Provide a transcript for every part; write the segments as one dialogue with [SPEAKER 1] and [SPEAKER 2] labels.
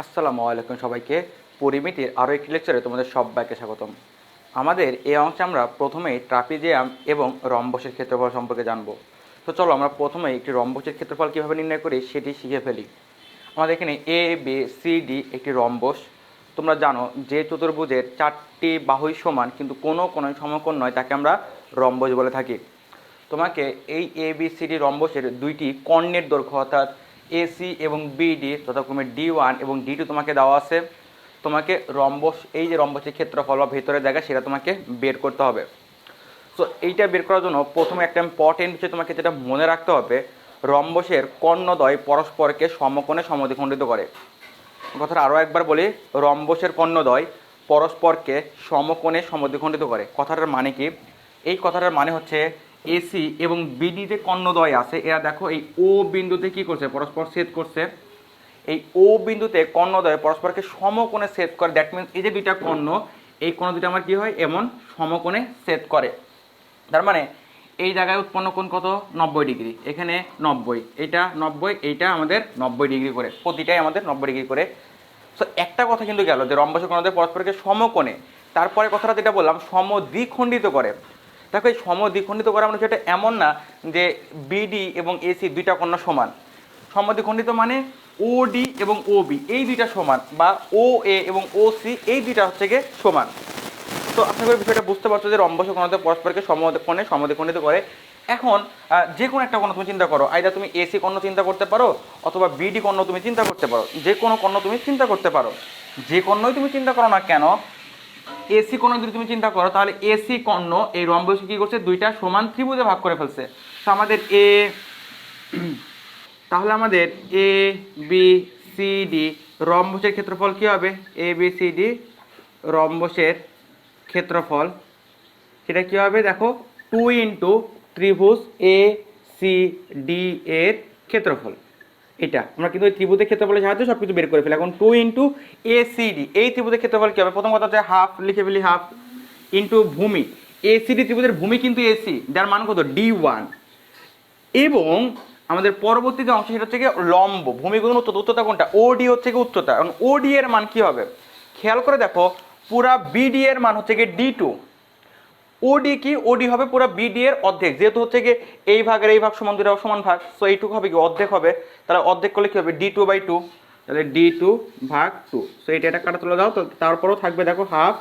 [SPEAKER 1] আসসালামু আলাইকুম সবাইকে। পরিমিতির আরও একটি লেকচারে তোমাদের সবাইকে স্বাগতম। আমাদের এই অংশে আমরা প্রথমেই ট্রাপিজিয়াম এবং রম্বসের ক্ষেত্রফল সম্পর্কে জানব। তো চলো আমরা প্রথমেই একটি রম্বসের ক্ষেত্রফল কীভাবে নির্ণয় করি সেটি শিখে ফেলি। আমাদের এখানে এ বি সি ডি একটি রম্বস। তোমরা জানো যে চতুর্ভুজের চারটি বাহুই সমান কিন্তু কোনো সমকোণ নয় তাকে আমরা রম্বস বলে থাকি। তোমাকে এই এ বি সি ডি রম্বসের দুইটি কর্ণের দৈর্ঘ্য অর্থাৎ এসি এবং বিডি যথাক্রমে D1 এবং D2 তোমাকে দেওয়া আছে। তোমাকে রম্বস এই যে রম্বসের ক্ষেত্রফল বা ভেতরের জায়গা সেটা তোমাকে বের করতে হবে। সো এইটা বের করার জন্য প্রথমে একটা ইম্পর্টেন্ট বিষয় তোমাকে যেটা মনে রাখতে হবে, রম্বসের কর্ণদ্বয় পরস্পরকে সমকোণে সমদ্বিখণ্ডিত করে। কথাটা আরও একবার বলি, রম্বসের কর্ণদ্বয় পরস্পরকে সমকোণে সমদ্বিখণ্ডিত করে। কথাটার মানে কি? এই কথাটার মানে হচ্ছে এসি এবং বিডি যে কর্ণদ্বয় আছে এরা দেখো এই ও বিন্দুতে কি করছে, পরস্পর ছেদ করছে। এই ও বিন্দুতে কর্ণদ্বয় পরস্পরকে সমকোণে ছেদ করে। দ্যাট মিনস এই যে দুইটা কর্ণ, এই কর্ণ দুটো আমার কি হয়, এমন সমকোণে ছেদ করে। তার মানে এই জায়গায় উৎপন্ন কোণ কত, 90 ডিগ্রি। এখানে 90, এটা 90, এইটা আমাদের 90 ডিগ্রি করে, প্রতিটাই আমাদের 90 ডিগ্রি করে। সো একটা কথা কিন্তু গেল যে রম্বসের কর্ণদ্বয় পরস্পরকে সমকোণে। তারপরে কথাটা যেটা বললাম সমদ্বিখণ্ডিত করে। দেখো এই সমদ্বিখণ্ডিত করা মানে সেটা এমন না যে বিডি এবং এসি দুইটা কর্ণ সমান। সমদ্বিখণ্ডিত মানে ওডি এবং ওবি এই দুইটা সমান, বা ও এ এবং ও সি এই দুইটা হচ্ছে গিয়ে সমান। তো আশা করি বিষয়টা বুঝতে পারছো যে রম্বসের কর্ণদ্বয় পরস্পরকে সমকোণে সমদ্বিখণ্ডিত করে। এখন যে কোনো একটা কর্ণ তুমি চিন্তা করো, আইদা তুমি এসি কর্ণ চিন্তা করতে পারো অথবা বিডি কর্ণ তুমি চিন্তা করতে পারো, যে কোনো কর্ণ তুমি চিন্তা করতে পারো। যে কর্ণই তুমি চিন্তা করো না কেন, এসি কর্ণ যদি তুমি চিন্তা করো তাহলে এসি কর্ণ এই রম্বসকে কি করছে, দুইটা সমান ত্রিভুজে ভাগ করে ফেলছে। তো আমাদের তাহলে আমাদের এ বি সি ডি রম্বসের ক্ষেত্রফল কি হবে? এ বি সি ডি রম্বসের ক্ষেত্রফল সেটা কি হবে দেখো, 2 ইন্টু ত্রিভুজ এ সি ডি এর ক্ষেত্রফল। এটা আমরা কিন্তু ওই ত্রিভুজের ক্ষেত্রফলের সাহায্যে সব কিছু বের করে ফেলি। এখন 2 ইন্টু এ সি ডি এই ত্রিভুজের ক্ষেত্রফল কী হবে? প্রথম কথা হচ্ছে হাফ লিখে ফেলি, হাফ ইন্টু ভূমি। এ সি ডি ত্রিভুজের ভূমি কিন্তু এসি, যার মান কত, D1। এবং আমাদের পরবর্তী যে অংশ সেটা হচ্ছে গিয়ে লম্ব, ভূমিগুণ উচ্চতা কোনটা, ওডি হচ্ছে গিয়ে উচ্চতা। এখন ওডি এর মান কি হবে খেয়াল করে দেখো, পুরা বিডি এর মান হচ্ছে গিয়ে D2। ওডি কি, ওডি হবে পুরো বিডি এর অর্ধেক, যেহেতু হচ্ছে গিয়ে এই ভাগের এই ভাগ সমান, দুটো সমান ভাগ, সো এইটুকু হবে কি অর্ধেক হবে। তাহলে অর্ধেক করলে কি হবে, D2/2, তাহলে D2/2। সো এটা কাটা তুলে দাও। তো তারপরেও থাকবে দেখো হাফ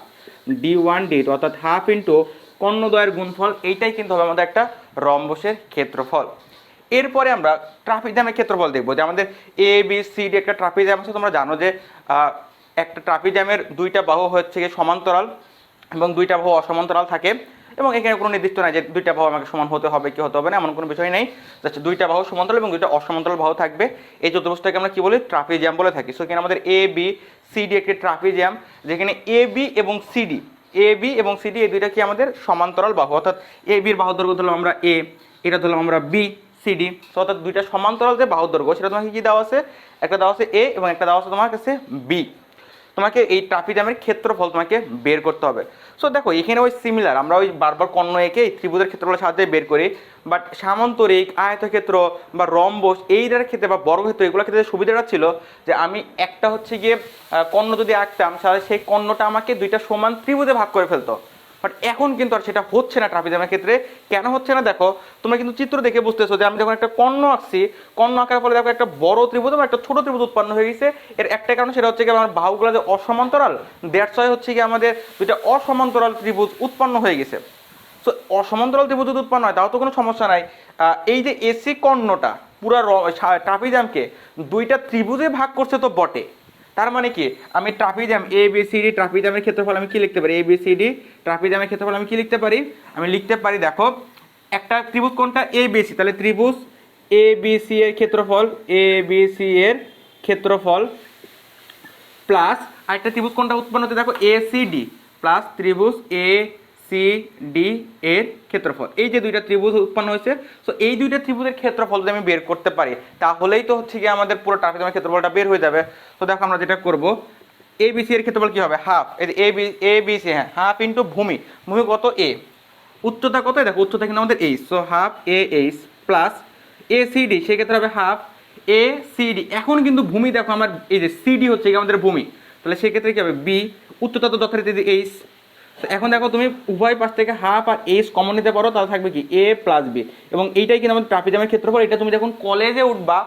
[SPEAKER 1] D1 D2, অর্থাৎ হাফ ইন্টু কর্ণদ্বয়ের গুণফল। এইটাই কিন্তু হবে আমাদের একটা রম্বসের ক্ষেত্রফল। এরপরে আমরা ট্রাপিজিয়ামের ক্ষেত্রফল দেখবো, যে আমাদের এ বি সি ডি একটা ট্রাপিজিয়াম আছে। তোমরা জানো যে একটা ট্রাপিজিয়ামের দুইটা বাহু হচ্ছে গিয়ে সমান্তরাল এবং দুইটা বাহু অসমান্তরাল থাকে। এবং এখানে কোনো নির্দিষ্ট নাই যে দুইটা বাহু আমাকে সমান হতে হবে কি হতে হবে না, এমন কোনো বিষয় নেই। যাচ্ছে দুইটা বাহু সমান্তরাল এবং দুইটা অসমান্তরাল বাহু থাকবে। এই চতুর্ভুজটাকে আমরা কি বলি, ট্রাপিজিয়াম বলে থাকি। সো এখানে আমাদের এ বি সি ডি একটি ট্রাপিজিয়াম, যেখানে এ বি এবং সিডি, এ বি এবং সিডি এই দুইটা কি আমাদের সমান্তরাল বাহু। অর্থাৎ এ বির বাহু দৈর্ঘ্য ধরলাম আমরা এ, এটা ধরলাম আমরা বি, সিডি। সো অর্থাৎ দুইটা সমান্তরাল যে বাহু দৈর্ঘ্য সেটা তোমাকে কি দেওয়া আছে, একটা দেওয়া আছে এ এবং একটা দেওয়া আছে তোমার কাছে বি। তোমাকে এই ট্রাপিজিয়ামের ক্ষেত্রফল তোমাকে বের করতে হবে। সো দেখো এখানে ওই সিমিলার, আমরা ওই বারবার কর্ণ এঁকে এই ত্রিভুজের ক্ষেত্রফলের সাহায্যে বের করি। বাট সামান্তরিক, আয়তক্ষেত্র বা রম্বস এইটার ক্ষেত্রে বা বর্গক্ষেত্র এগুলোর ক্ষেত্রে সুবিধাটা ছিল যে আমি একটা হচ্ছে গিয়ে কর্ণ যদি আঁকতাম তাহলে সেই কর্ণটা আমাকে দুইটা সমান ত্রিভুজে ভাগ করে ফেলতো। বাট এখন কিন্তু আর সেটা হচ্ছে না ট্রাপিজিয়ামের ক্ষেত্রে। কেন হচ্ছে না দেখো, তোমরা কিন্তু চিত্র দেখে বুঝতেছো যে আমি যখন একটা কর্ণ আঁকছি, কর্ণ আঁকার ফলে দেখো একটা বড় ত্রিভুজ এবং একটা ছোট ত্রিভুজ উৎপন্ন হয়ে গেছে। এর একটা কারণ সেটা হচ্ছে কি আমার বাহুগুলো যে অসমান্তরাল, দ্যাটস ওয়াই হচ্ছে কি আমাদের দুইটা অসমান্তরাল ত্রিভুজ উৎপন্ন হয়ে গেছে। সো অসমান্তরাল ত্রিভুজ যদি উৎপন্ন হয় তাও তো কোনো সমস্যা নাই। এই যে এসি কর্ণটা পুরা ট্রাপিজিয়ামকে দুইটা ত্রিভুজে ভাগ করছে তো বটে। তার মানে কি, আমি trapezium A B C D ট্রাপিজিয়ামের ক্ষেত্রফল আমি কি লিখতে পারি, এ বি সি ডি ট্রাপিজিয়ামের ক্ষেত্রফল আমি কি লিখতে পারি, আমি লিখতে পারি দেখো একটা ত্রিভুজ কোনটা, এ বি সি, তাহলে ত্রিভুজ এ বি সি এর ক্ষেত্রফল, এ বি সি এর ক্ষেত্রফল প্লাস আরেকটা ত্রিভুজ কোনটা উৎপন্ন হচ্ছে দেখো, এ সি ডি প্লাস ত্রিভুজ এ সি ডি এর ক্ষেত্রফল। এই যে দুইটা ত্রিভুজ উৎপন্ন হয়েছে, সো এই দুইটা ত্রিভুজের ক্ষেত্রফল যদি আমি বের করতে পারি তাহলেই তো হচ্ছে কি আমাদের পুরো ট্রাপিজিয়ামের ক্ষেত্রফলটা বের হয়ে যাবে। তো দেখো আমরা যেটা করব, এ বি সি এর ক্ষেত্রফল কি হবে, হাফ এ বি সি, হ্যাঁ হাফ ইন্টু ভূমি, ভূমি কত এ, উচ্চতা কত দেখো, উচ্চতা কিন্তু আমাদের H, so half A H plus A C D সেক্ষেত্রে হবে হাফ এ সি ডি, এখন কিন্তু ভূমি দেখো আমার এই যে সি ডি হচ্ছে আমাদের ভূমি, তাহলে সেক্ষেত্রে কি হবে বি, উচ্চতা তো যথারীতি এইচ। তো এখন দেখো তুমি উভয় পাশ থেকে হাফ আর এইচ কমন নিতে পারো, তাহলে থাকবে কি এ প্লাস বি, এবং এইটাই কিন্তু আমাদের ট্রাপিজামের ক্ষেত্রফল। এটা তুমি যখন কলেজে উঠবা,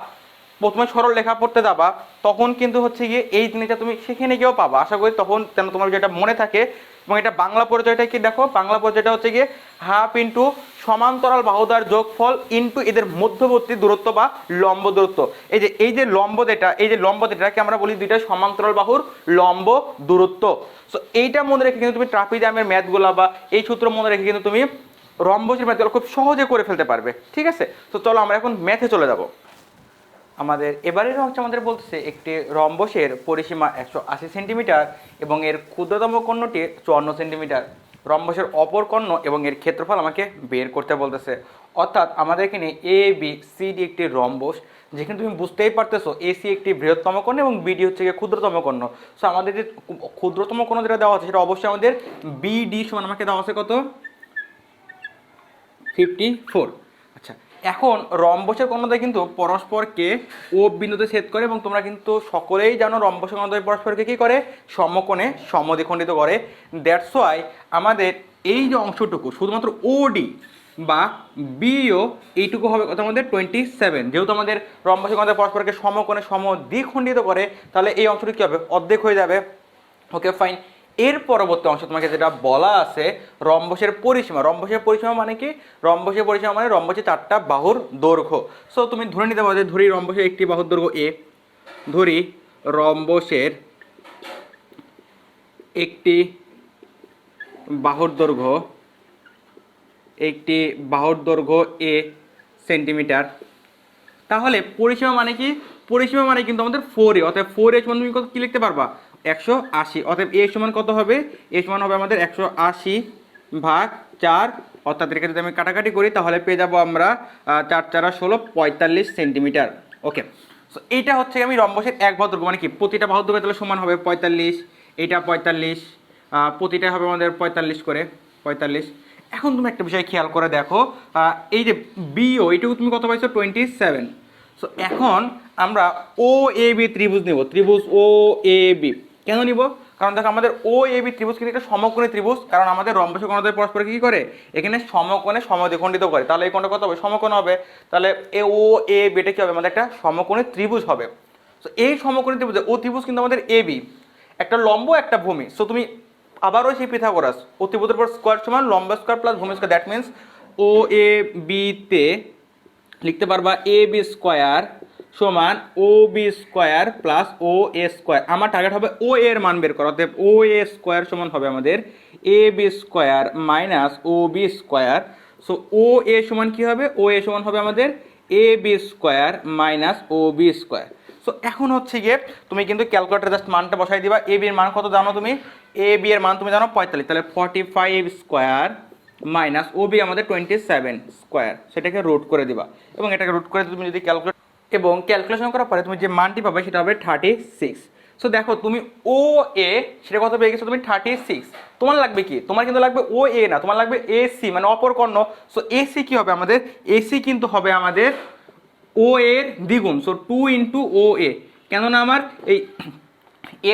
[SPEAKER 1] প্রথমে সরল লেখা পড়তে যাবা, তখন কিন্তু হচ্ছে গিয়ে এই জিনিসটা তুমি সেখানে গিয়েও পাবা, আশা করি তখন যেন তোমার যেটা মনে থাকে। এবং এটা বাংলা পরিচয়টা কি দেখো, বাংলা পরিচয়টা হচ্ছে গিয়ে হাফ ইন্টু সমান্তরাল বাহুদার যোগফল ইন্টু এদের মধ্যবর্তী দূরত্ব বা লম্ব দূরত্ব। এই যে লম্ব যেটা, এই যে লম্ব যেটাকে আমরা বলি দুইটা সমান্তরাল বাহুর লম্ব দূরত্ব। সো এইটা মনে রেখে কিন্তু তুমি ট্রাপিজামের ম্যাথগুলা বা এই সূত্র মনে রেখে কিন্তু তুমি রম্বসের ম্যাথগুলো খুব সহজে করে ফেলতে পারবে, ঠিক আছে? তো চলো আমরা এখন ম্যাথে চলে যাব। আমাদের এবারের হচ্ছে আমাদের বলতেছে একটি রম্বসের পরিসীমা 180 সেন্টিমিটার এবং এর ক্ষুদ্রতম কর্ণটি 54 সেন্টিমিটার। রম্বসের অপর কর্ণ এবং এর ক্ষেত্রফল আমাকে বের করতে বলতেছে। অর্থাৎ আমাদের এখানে এ বি সি ডি একটি রম্বস, যেখানে তুমি বুঝতেই পারতেছো এসি একটি বৃহত্তম কর্ণ এবং বিডি হচ্ছে গিয়ে ক্ষুদ্রতম কর্ণ। সো আমাদের যে ক্ষুদ্রতম কর্ণ যেটা দেওয়া আছে সেটা অবশ্যই আমাদের বিডি সমান আমাকে দেওয়া আছে কত, 54। আচ্ছা, এখন রম্বসের কর্ণদ্বয় কিন্তু পরস্পরকে ও বিন্দুতে ছেদ করে, এবং তোমরা কিন্তু সকলেই জানো রম্বসের কর্ণদ্বয় পরস্পরকে কী করে, সমকোণে সমদ্বিখণ্ডিত করে। দ্যাটস ওয়াই আমাদের এই যে অংশটুকু শুধুমাত্র ওডি বা বিও এইটুকু হবে কত আমাদের 27। যেহেতু আমাদের রম্বসের কর্ণদ্বয় পরস্পরকে সমকোণে সমদ্বিখণ্ডিত করে, তাহলে এই অংশটি কী হবে, অর্ধেক হয়ে যাবে। Okay fine. এর পরবর্তী অংশ তোমাকে যেটা বলা আছে রম্বসের পরিসীমা। রম্বসের পরিসীমা মানে কি, রম্বসের পরিসীমা মানে রম্বসের 4টা বাহুর দৈর্ঘ্য। সো তুমি ধরে নিতে পারো যে ধরি রম্বসের একটি বাহুর দৈর্ঘ্য এ, ধরি রম্বসের একটি বাহুর দৈর্ঘ্য এ সেন্টিমিটার। তাহলে পরিসীমা মানে কি, পরিসীমা মানে কিন্তু আমাদের 4a, অর্থাৎ 4a সমান তুমি কত কি লিখতে পারবা, 180। অর্থাৎ এ সমান কত হবে, এ সমান হবে আমাদের 180 ভাগ 4, অর্থাৎ এটাকে যদি আমি কাটাকাটি করি তাহলে পেয়ে যাবো আমরা 4 4 16 45 সেন্টিমিটার। ওকে, সো এইটা হচ্ছে আমি রম্বসের এক বাহুর দৈর্ঘ্য, মানে কি প্রতিটা বাহুর দৈর্ঘ্য তাহলে সমান হবে 45, এইটা 45, প্রতিটা হবে আমাদের 45 করে 45। এখন তুমি একটা বিষয় খেয়াল করে দেখো, এই যে বিও এইটুকু তুমি কত পাইছো 27। সো এখন আমরা ও এ বি ত্রিভুজ নিব, ত্রিভুজ ও এ বি। কেন নিব, কারণ দেখো আমাদের ও এ বি ত্রিভুজ কিন্তু একটা সমকোণী ত্রিভুজ, কারণ আমাদের রম্বসের কর্ণদ্বয় পরস্পর কী করে, এখানে সমকোণে সমদ্বিখণ্ডিত করে। তাহলে এই কোণটা কত হবে, সমকোণ হবে। তাহলে এ ও এ বিটা কী হবে, আমাদের একটা সমকোণী ত্রিভুজ হবে। সো এই সমকোণী ত্রিভুজ, ও ত্রিভুজ কিন্তু আমাদের এ বি, একটা লম্ব একটা ভূমি। সো তুমি আবারও সেই পিথাগোরাস, অতিভুজের পর স্কোয়ার সমান লম্ব স্কোয়ার প্লাস ভূমি স্কোয়ার, দ্যাট মিনস ও এ বিতে লিখতে পারবা এ বি স্কোয়ার সমান ও বি স্কোয়ার প্লাস ও এ স্কোয়ার। আমার টার্গেট হবে ও এর মান বের করা, অতএব ও এ স্কোয়ার সমান হবে আমাদের A B square minus O B square. So ও এ সমান কী হবে, ও এ সমান হবে আমাদের A B square minus O B square. So এখন হচ্ছে গিয়ে তুমি কিন্তু ক্যালকুলেটার জাস্ট মানটা বসাই দিবা। এ বি এর মান কত জানো তুমি, এ বি এর মান তুমি জানো 45, তাহলে 45 স্কোয়ার মাইনাস ও বি আমাদের 27 স্কোয়ার, সেটাকে রুট করে দিবা, এবং এটাকে রুট করে তুমি যদি ক্যালকুলেশন করার পরে তুমি যে মানটি পাবে সেটা হবে 36। সো দেখো তুমি ও এ সেটা কত পেয়ে গেছো তুমি 36। তোমার লাগবে কি, তোমার কিন্তু লাগবে ও এ না, তোমার লাগবে এসি মানে অপর কর্ণ। সো এসি কি হবে আমাদের, এসি কিন্তু হবে আমাদের ও এর দ্বিগুণ। সো 2 ইন্টু ও এ, কেননা আমার এই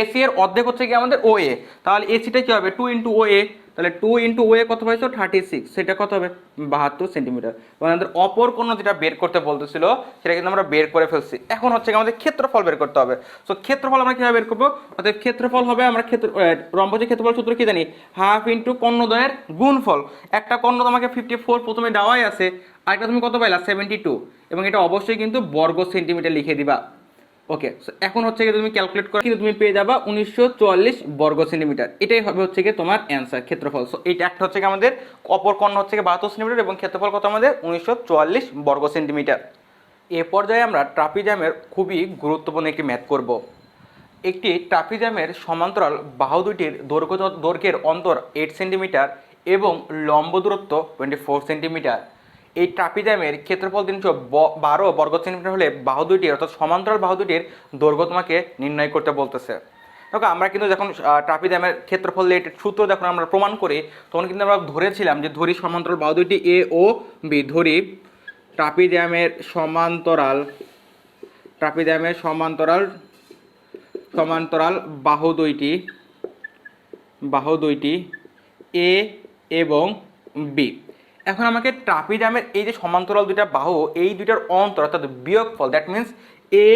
[SPEAKER 1] এসি এর অর্ধেক হচ্ছে কি আমাদের ও এ, তাহলে এসিটা কি হবে 2 ইন্টু ও এ, তাহলে 2 ইন্টু ও এ কত পাইছো 36, সেটা কত হবে 72 সেন্টিমিটার। মানে আমাদের অপর কোণ যেটা বের করতে বলতেছিল সেটা কিন্তু আমরা বের করে ফেলছি। এখন হচ্ছে আমাদের ক্ষেত্রফল বের করতে হবে। সো ক্ষেত্রফল আমরা কীভাবে বের করবো, অর্থাৎ ক্ষেত্রফল হবে আমরা রম্বসের ক্ষেত্রফল সূত্র কি জানি, হাফ ইন্টু কর্ণদ্বয়ের গুণফল। একটা কর্ণ তোমাকে 54 প্রথমে দেওয়াই আছে, আরেকটা তুমি কত পাইলা 72, এবং এটা অবশ্যই কিন্তু বর্গ সেন্টিমিটার লিখে দিবা। ওকে, এখন হচ্ছে গিয়ে তুমি ক্যালকুলেট করে কিন্তু তুমি পেয়ে যাবা 1944 বর্গ সেন্টিমিটার। এটাই হবে হচ্ছে গিয়ে তোমার অ্যান্সার, ক্ষেত্রফল। সো এইটা একটা হচ্ছে গিয়ে আমাদের অপর কর্ণ হচ্ছে গিয়ে 72 সেন্টিমিটার, এবং ক্ষেত্রফল কত আমাদের 1944 বর্গ সেন্টিমিটার। এ পর্যায়ে আমরা ট্রাপিজামের খুবই গুরুত্বপূর্ণ একটি ম্যাথ করব। একটি ট্রাপিজামের সমান্তরাল বাহু দুটির দৈর্ঘ্যের অন্তর 8 সেন্টিমিটার এবং লম্ব দূরত্ব 24 সেন্টিমিটার। এই ট্রাপিজামের ক্ষেত্রফল 312 বর্গ সেন্টিমিটার হলে বাহু দুইটির অর্থাৎ সমান্তরাল বাহু দুটির দৈর্ঘ্য তোমাকে নির্ণয় করতে বলতেছে। দেখো আমরা কিন্তু যখন ট্রাপিজামের ক্ষেত্রফল সূত্র যখন আমরা প্রমাণ করি তখন কিন্তু আমরা ধরেছিলাম যে ধরি সমান্তরাল বাহু দুইটি এ ও বি, ধরি ট্রাপিজামের সমান্তরাল ট্রাপিজামের সমান্তরাল সমান্তরাল বাহু দুইটি এ এবং বি। এখন আমাকে ট্রাপিজামের এই যে সমান্তরাল দুইটা বাহু, এই দুইটার অন্তর অর্থাৎ বিয়োগফল, that means A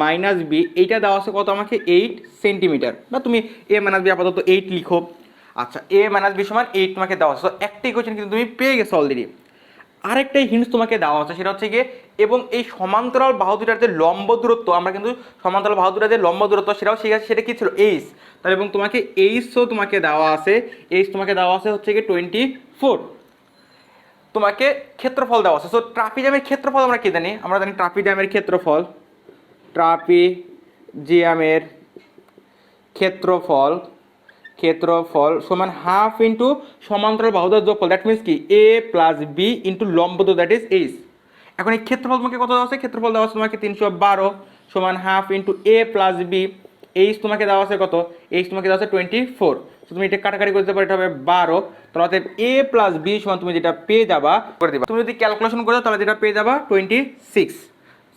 [SPEAKER 1] minus B, এইটা দেওয়া আছে কত আমাকে 8 সেন্টিমিটার, বা তুমি এ মাইনাস বি আপাতত 8 লিখো। আচ্ছা, এ মাইনাস বি সমান 8 তোমাকে দেওয়া আছে। তো একটা ইকুয়েশন কিন্তু তুমি পেয়ে গেছো অলরেডি। আরেকটাই হিন্টস তোমাকে দেওয়া আছে, সেটা হচ্ছে গিয়ে এবং এই সমান্তরাল বাহু দুটার যে লম্ব দূরত্ব, আমরা কিন্তু সমান্তরাল বাহু দুটার যে লম্ব দূরত্ব সেটাও শিখেছি, সেটা কি ছিল এইচ। তাহলে এবং তোমাকে এইচও তোমাকে দেওয়া আছে, এইচ তোমাকে দেওয়া আছে হচ্ছে গিয়ে 24। তোমাকে ক্ষেত্রফল দেওয়া আছে। সো ট্রাপিজামের ক্ষেত্রফল আমরা কি জানি? আমরা জানি ট্রাপিজামের ক্ষেত্রফল সমান হাফ ইন্টু সমান্তরাল বাহুদের যোগফল, দ্যাট মিনস কি এ প্লাস বি ইন্টু লম্ব দূরত্ব, দ্যাট ইজ এইচ। এখন এই ক্ষেত্রফল তোমাকে কত দেওয়া আছে? ক্ষেত্রফল দেওয়া আছে তোমাকে 312 সমান হাফ ইন্টু এ প্লাস বি, এইচ তোমাকে দেওয়া আছে কত? এইচ তোমাকে দেওয়া আছে 24। তো তুমি এটা কাটাকাটি করতে পারো, এটা হবে 12। তাহলে অতএব এ প্লাস বি সমান তুমি যেটা পেয়ে যাবা করে দিবা, তুমি যদি ক্যালকুলেশন করে দাও তাহলে যেটা পেয়ে যাবা 26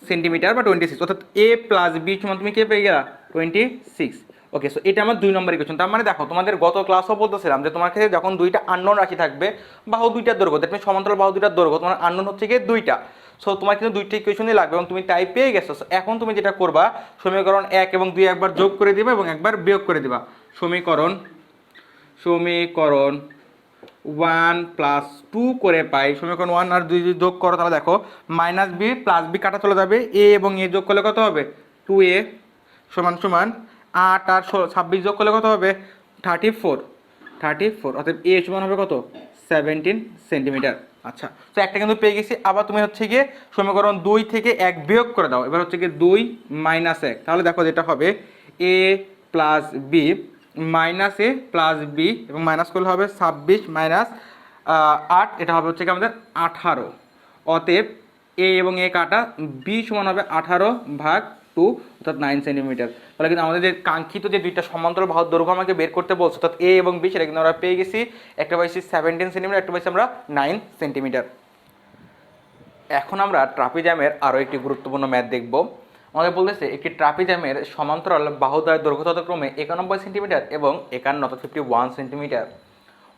[SPEAKER 1] সেন্টিমিটার বা 26, অর্থাৎ এ প্লাস বি সমান তুমি কে পেয়ে গেলা? 26। ওকে, সো এটা আমার 2 নম্বর ইকুয়েশন। তার মানে দেখো, তোমাদের গত ক্লাসও বলতেছিলাম যে তোমার কাছে যখন দুইটা আননোন রাশি থাকবে, বাহু দুইটার দৈর্ঘ্য, দ্যাট মিনস সমান্তরাল বাহু দুইটার দৈর্ঘ্য, তোমার আননোন হচ্ছে গিয়ে দুইটা। সো তোমার কিন্তু দুইটা ইকুয়েশনই লাগবে এবং তুমি তাই পেয়ে গেছো। এখন তুমি যেটা করবা, সমীকরণ 1 এবং 2 একবার যোগ করে দিবা এবং একবার বিয়োগ করে দিবা। সমীকরণ 1 প্লাস 2 করে পাই, সমীকরণ 1 আর 2 যদি যোগ করো তাহলে দেখো মাইনাস বি প্লাস বি কাটা চলে যাবে, এ এবং এ যোগ করলে কত হবে? 2a সমান 8 আর 26 যোগ করলে কত হবে? 34। অর্থাৎ এ সমান হবে কত? 17 সেন্টিমিটার। আচ্ছা, তো একটা কিন্তু পেয়ে গেছি। আবার তুমি হচ্ছে গিয়ে সমীকরণ 2 থেকে 1 বিয়োগ করে দাও। এবার হচ্ছে গিয়ে 2 মাইনাস 1, তাহলে দেখো যেটা হবে এ প্লাস বি মাইনাস এ প্লাস বি, এবং মাইনাস করলে হবে 26 মাইনাস 8, এটা হবে হচ্ছে কি আমাদের 18। অতএব এ এবং এ কাটা, বি সমান হবে 18/2 অর্থাৎ 9 সেন্টিমিটার। তাহলে কিন্তু আমাদের যে কাঙ্ক্ষিত যে দুইটা সমান্তরাল বাহুর দৈর্ঘ্য আমাকে বের করতে বলছে, অর্থাৎ এ এবং বি, সেটা কিন্তু আমরা পেয়ে গেছি। একটা পাইছি 17 সেন্টিমিটার, একটা পাইছি আমরা 9 সেন্টিমিটার। এখন আমরা ট্রাপিজামের আরও একটি গুরুত্বপূর্ণ ম্যাথ দেখব। আমাদের বলতেছে একটি ট্রাপিজামের সমান্তরাল বাহুদ্বয়ের দৈর্ঘ্য যথাক্রমে 91 সেন্টিমিটার এবং 51 অর্থাৎ 51 সেন্টিমিটার।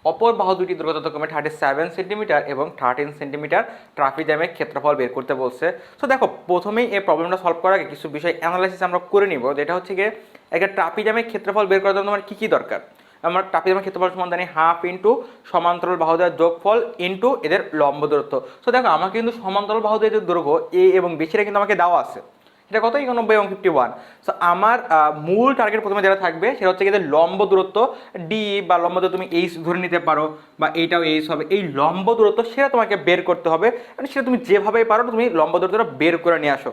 [SPEAKER 1] অপর বাহু দুটি দৈর্ঘ্য যথাক্রমে 37 সেন্টিমিটার এবং 13 সেন্টিমিটার। ট্রাপিজামের ক্ষেত্রফল বের করতে বলছে। তো দেখো, প্রথমেই এই প্রবলেমটা সলভ করার আগে কিছু বিষয় অ্যানালাইসিস আমরা করে নিব, যেটা হচ্ছে গিয়ে একটা ট্রাপিজামের ক্ষেত্রফল বের করার জন্য আমার কী কী দরকার। আমরা ট্রাপিজামের ক্ষেত্রফল সমান জানি হাফ ইন্টু সমান্তরাল বাহুদ্বয়ের যোগফল ইন্টু এদের লম্ব দূরত্ব। তো দেখো, আমাকে কিন্তু সমান্তরাল বাহুদ্বয়ের দৈর্ঘ্য এ এবং বি সেটা কিন্তু আমাকে দেওয়া আছে, এটা কত? 91 এবং 51। সো আমার মূল টার্গেট প্রথমে যেটা থাকবে সেটা হচ্ছে কিন্তু লম্ব দূরত্ব ডি, বা লম্ব দূরত্ব তুমি এইচ ধরে নিতে পারো, বা এইটাও এইচ হবে। এই লম্ব দূরত্ব সেটা তোমাকে বের করতে হবে, মানে সেটা তুমি যেভাবেই পারো তুমি লম্ব দূরত্বটা বের করে নিয়ে আসো।